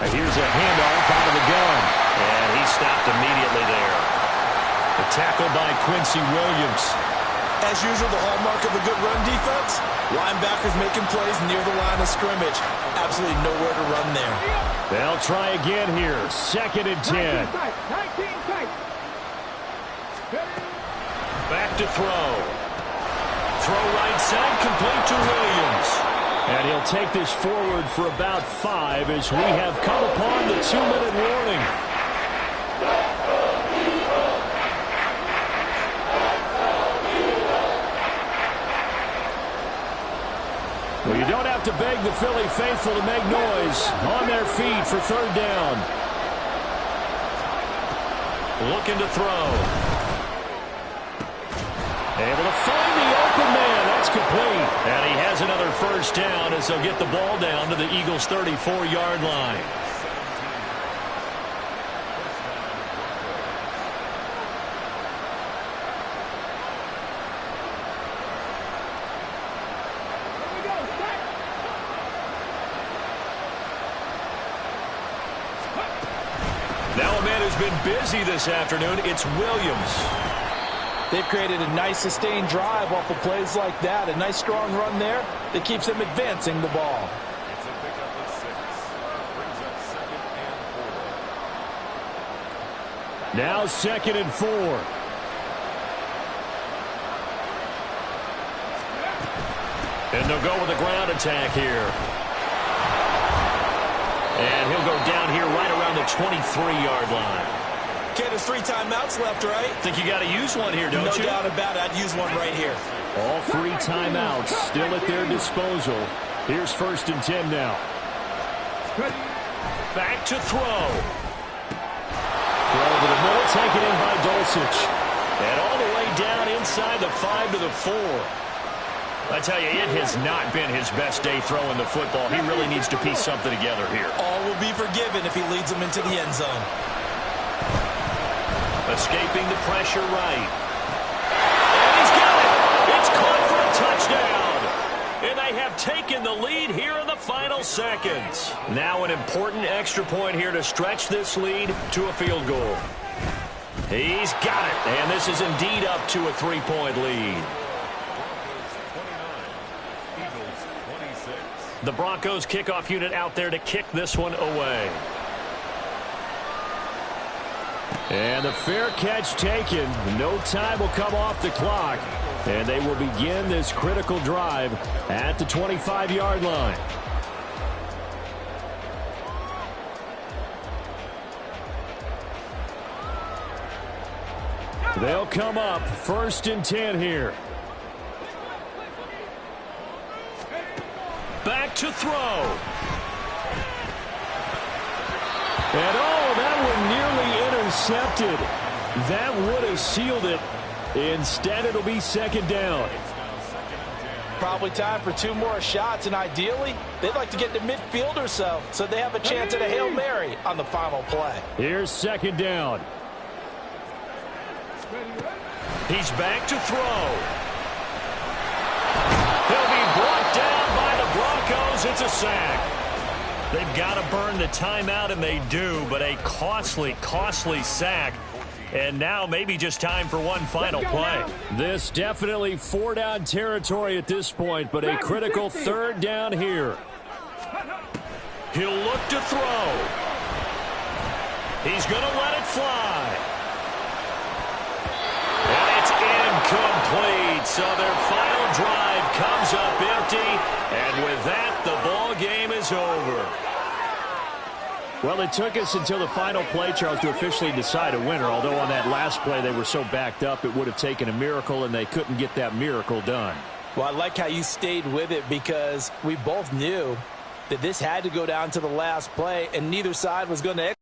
And here's a handoff out of the gun. And he stopped immediately there. The tackle by Quincy Williams. As usual, the hallmark of a good run defense, linebackers making plays near the line of scrimmage. Absolutely nowhere to run there. They'll try again here. 2nd and 10. 19 tight. Back to throw. Throw right side, complete to Williams. And he'll take this forward for about 5 as we have come upon the 2-minute warning. Well, you don't have to beg the Philly faithful to make noise. On their feet for 3rd down. Looking to throw. Able to find the open man. That's complete. And he has another first down as they'll get the ball down to the Eagles' 34-yard line. Now a man who's been busy this afternoon, it's Williams. They've created a nice sustained drive off of plays like that. A nice strong run there that keeps them advancing the ball. It's a pickup of 6. Brings up 2nd and 4. Now 2nd and 4. And they'll go with a ground attack here. And he'll go down here right around the 23-yard line. Okay, there's 3 timeouts left, right? Think you got to use one here, don't you? No doubt about it. I'd use one right here. All 3 timeouts still at their disposal. Here's 1st and 10 now. Back to throw. Throw to the middle, taken in by Dulcich. And all the way down inside the 5 to the 4. I tell you, it has not been his best day throwing the football. He really needs to piece something together here. All will be forgiven if he leads them into the end zone. Escaping the pressure right. And he's got it. It's caught for a touchdown. And they have taken the lead here in the final seconds. Now an important extra point here to stretch this lead to a field goal. He's got it. And this is indeed up to a 3-point lead. The Broncos kickoff unit out there to kick this one away. And the fair catch taken. No time will come off the clock. And they will begin this critical drive at the 25-yard line. They'll come up 1st and 10 here. Back to throw. And that one nearly intercepted. That would have sealed it. Instead, it'll be 2nd down. Probably time for 2 more shots, and ideally, they'd like to get to midfield or so they have a chance at a Hail Mary on the final play. Here's 2nd down. He's back to throw. He'll be brought down by the Broncos. It's a sack. They've got to burn the timeout, and they do, but a costly, costly sack. And now maybe just time for one final play. This definitely 4-down territory at this point, but a critical 3rd down here. He'll look to throw. He's going to let it fly. And it's incomplete. So their final drive comes up empty. And with that, the ball game is over. Well, it took us until the final play, Charles, to officially decide a winner. Although on that last play they were so backed up, it would have taken a miracle, and they couldn't get that miracle done. Well, I like how you stayed with it because we both knew that this had to go down to the last play, and neither side was going to